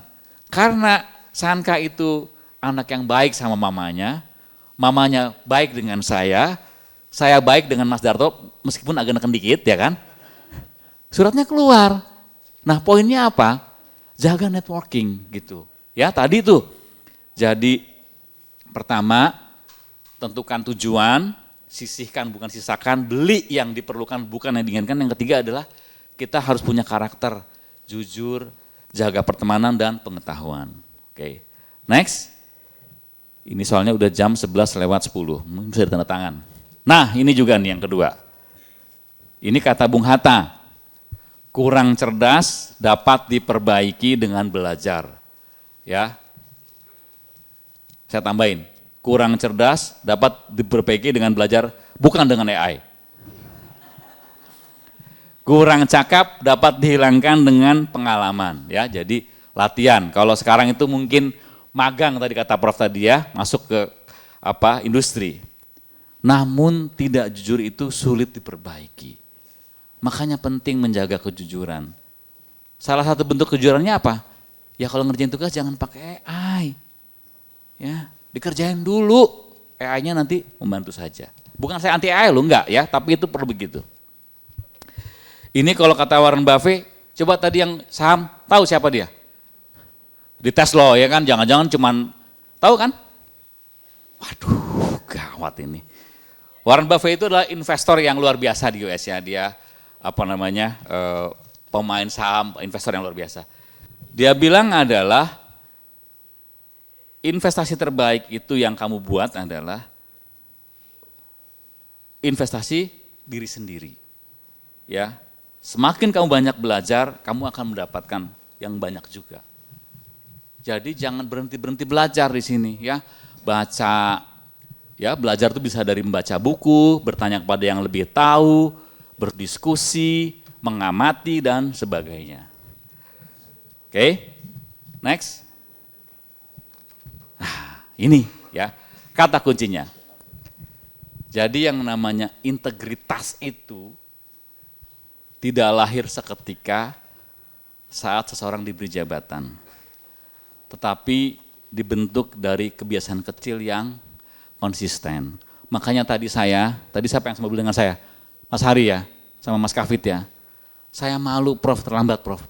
Karena Sanka itu anak yang baik sama mamanya baik dengan saya baik dengan Mas Darto, meskipun agak neken dikit ya kan. Suratnya keluar. Nah poinnya apa? Jaga networking gitu. Ya tadi tuh, jadi pertama tentukan tujuan, sisihkan bukan sisakan, beli yang diperlukan bukan yang diinginkan. Yang ketiga adalah kita harus punya karakter, jujur, jaga pertemanan dan pengetahuan. Oke, next. Ini soalnya udah jam 11:10, mungkin bisa ditanda tangan. Nah ini juga nih yang kedua. Ini kata Bung Hatta, kurang cerdas dapat diperbaiki dengan belajar. Ya, saya tambahin, kurang cerdas dapat diperbaiki dengan belajar, bukan dengan AI. Kurang cakap dapat dihilangkan dengan pengalaman. Ya, jadi latihan. Kalau sekarang itu mungkin magang tadi kata Prof tadi ya, masuk ke industri. Namun tidak jujur itu sulit diperbaiki. Makanya penting menjaga kejujuran. Salah satu bentuk kejujurannya apa? Ya kalau ngerjain tugas jangan pakai AI. Ya, dikerjain dulu. AI-nya nanti membantu saja. Bukan saya anti AI loh, enggak ya, tapi itu perlu begitu. Ini kalau kata Warren Buffett, coba tadi yang saham, tahu siapa dia? Dites loh ya kan, jangan-jangan cuman, tahu kan? Waduh, gawat ini. Warren Buffett itu adalah investor yang luar biasa di US ya, dia pemain saham, investor yang luar biasa. Dia bilang adalah investasi terbaik itu yang kamu buat adalah investasi diri sendiri. Ya, semakin kamu banyak belajar, kamu akan mendapatkan yang banyak juga. Jadi jangan berhenti belajar di sini ya. Baca, ya belajar itu bisa dari membaca buku, bertanya kepada yang lebih tahu, berdiskusi, mengamati dan sebagainya. Oke, next. Nah, ini ya kata kuncinya. Jadi yang namanya integritas itu tidak lahir seketika saat seseorang diberi jabatan. Tetapi dibentuk dari kebiasaan kecil yang konsisten. Makanya tadi siapa yang sama dengan saya? Mas Hari ya, sama Mas Kafit ya. Saya malu Prof, terlambat Prof.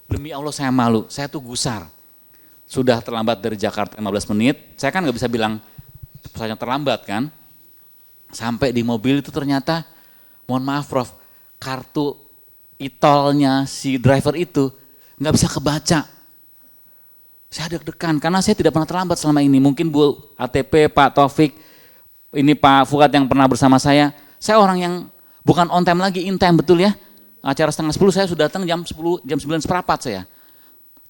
Demi Allah saya malu, saya tuh gusar. Sudah terlambat dari Jakarta 15 menit, saya kan nggak bisa bilang pesawatnya terlambat kan. Sampai di mobil itu ternyata, mohon maaf Prof, kartu e-tolnya si driver itu nggak bisa kebaca. Saya deg-degan karena saya tidak pernah terlambat selama ini. Mungkin Bu ATP, Pak Taufik, ini Pak Fuad yang pernah bersama saya orang yang bukan on time lagi, in time betul ya. Acara 9:30 saya sudah datang jam 9 seperempat saya.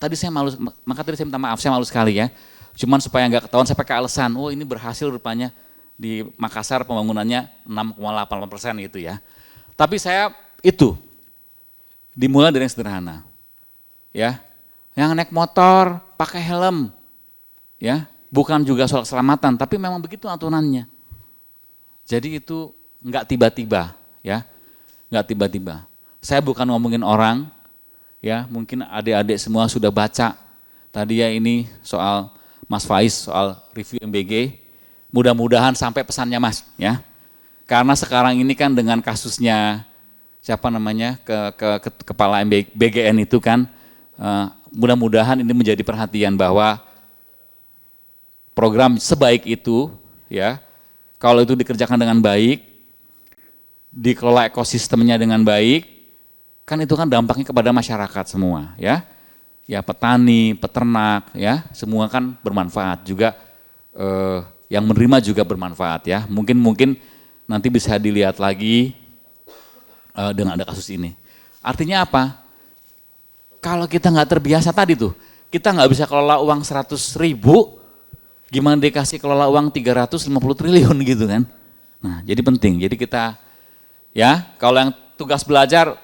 Tadi saya malu, maka tadi saya minta maaf, saya malu sekali ya. Cuman supaya nggak ketahuan saya pakai alasan, oh ini berhasil rupanya di Makassar pembangunannya 6,8% gitu ya. Tapi saya itu dimulai dari yang sederhana. Ya. Yang naik motor pakai helm. Ya, bukan juga soal keselamatan, tapi memang begitu aturannya. Jadi itu enggak tiba-tiba, ya. Enggak tiba-tiba. Saya bukan ngomongin orang, ya, mungkin adik-adik semua sudah baca tadi ya ini soal Mas Faiz, soal review MBG. Mudah-mudahan sampai pesannya Mas, ya. Karena sekarang ini kan dengan kasusnya siapa namanya kepala BGN itu kan, mudah-mudahan ini menjadi perhatian bahwa program sebaik itu, ya, kalau itu dikerjakan dengan baik, dikelola ekosistemnya dengan baik, kan itu kan dampaknya kepada masyarakat semua, ya, ya petani, peternak, ya, semua kan bermanfaat juga, yang menerima juga bermanfaat, ya. Mungkin nanti bisa dilihat lagi dengan ada kasus ini. Artinya apa? Kalau kita nggak terbiasa tadi tuh, kita nggak bisa kelola uang 100.000, gimana dikasih kelola uang 350 triliun gitu kan. Nah jadi penting, jadi kita ya kalau yang tugas belajar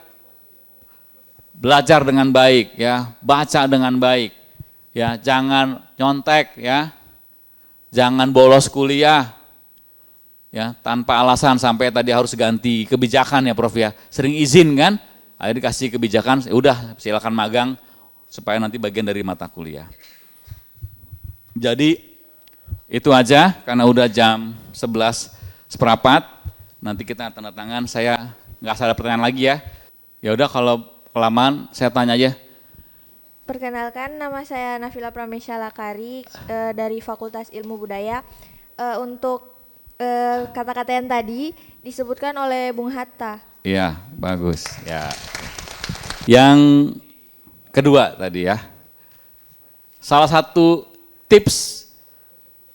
dengan baik ya, baca dengan baik ya, jangan nyontek ya, jangan bolos kuliah ya tanpa alasan sampai tadi harus ganti kebijakan ya Prof ya, sering izin kan. Akhirnya dikasih kebijakan, udah silakan magang supaya nanti bagian dari mata kuliah. Jadi itu aja karena udah jam 11:15, nanti kita tanda tangan, saya nggak salah pertanyaan lagi ya. Ya udah kalau kelamaan saya tanya aja. Perkenalkan, nama saya Nafila Pramesya Lakari dari Fakultas Ilmu Budaya. Untuk kata-kata yang tadi disebutkan oleh Bung Hatta. Iya, bagus. Ya. Yang kedua tadi ya, salah satu tips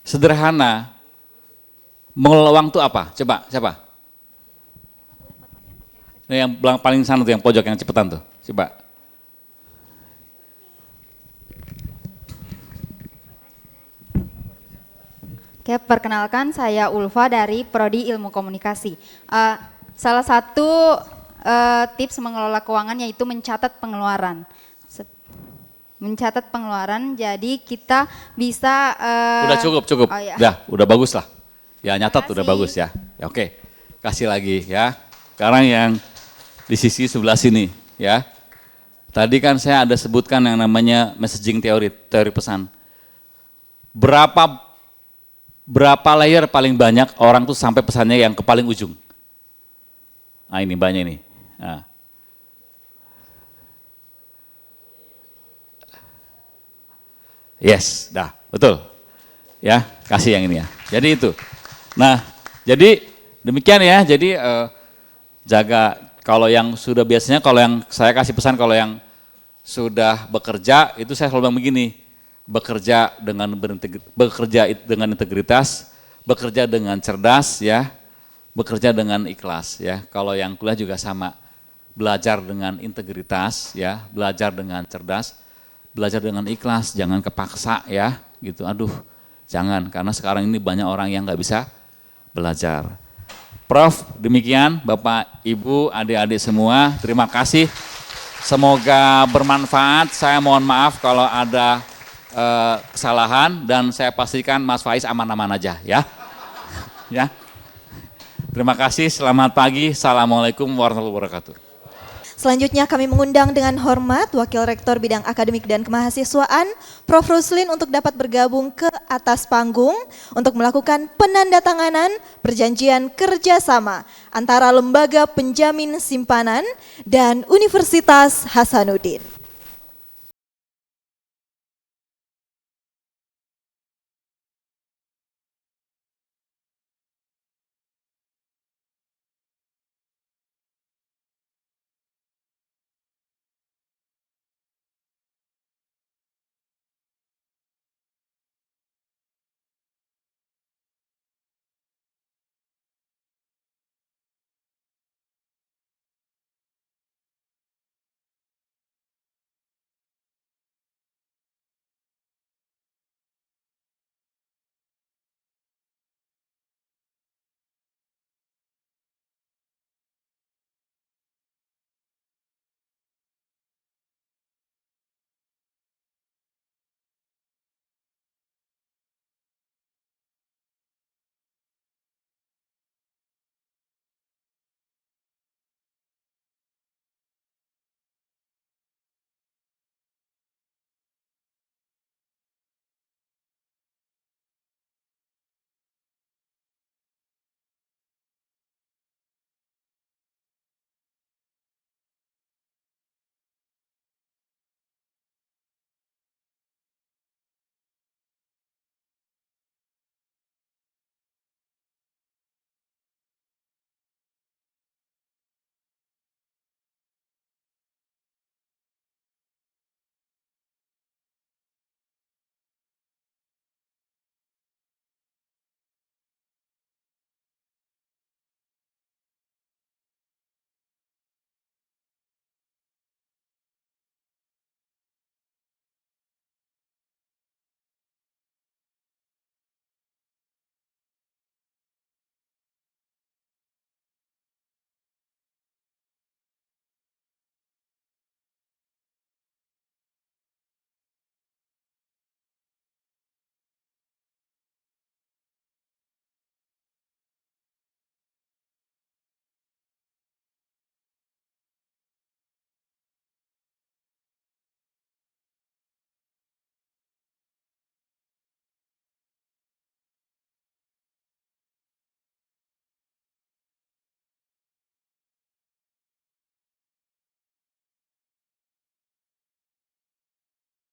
sederhana mengelola uang itu apa? Coba, siapa? Yang paling sana tuh, yang pojok, yang cepetan tuh. Coba. Oke, perkenalkan saya Ulfa dari Prodi Ilmu Komunikasi. Salah satu tips mengelola keuangan yaitu mencatat pengeluaran. Mencatat pengeluaran, jadi kita bisa. Udah cukup. Oh, iya. Udah bagus lah. Ya nyatat udah bagus ya. Ya oke, kasih lagi ya. Sekarang yang di sisi sebelah sini ya. Tadi kan saya ada sebutkan yang namanya messaging teori pesan. Berapa layer paling banyak orang tuh sampai pesannya yang ke paling ujung? Nah ini banyak ini. Nah. Yes, dah, betul. Ya, kasih yang ini ya. Jadi itu. Nah, jadi demikian ya. Jadi jaga, kalau yang sudah biasanya, kalau yang saya kasih pesan, kalau yang sudah bekerja itu saya selalu bilang begini, bekerja dengan integritas, bekerja dengan cerdas ya. Bekerja dengan ikhlas ya. Kalau yang kuliah juga sama, belajar dengan integritas ya, belajar dengan cerdas, belajar dengan ikhlas, jangan kepaksa ya, gitu. Aduh, jangan, karena sekarang ini banyak orang yang nggak bisa belajar. Prof, demikian Bapak, Ibu, adik-adik semua, terima kasih. Semoga bermanfaat. Saya mohon maaf kalau ada kesalahan dan saya pastikan Mas Faiz aman-aman aja ya. Ya. Terima kasih, selamat pagi, assalamualaikum warahmatullahi wabarakatuh. Selanjutnya kami mengundang dengan hormat Wakil Rektor Bidang Akademik dan Kemahasiswaan, Prof. Ruslin untuk dapat bergabung ke atas panggung untuk melakukan penandatanganan perjanjian kerjasama antara Lembaga Penjamin Simpanan dan Universitas Hasanuddin.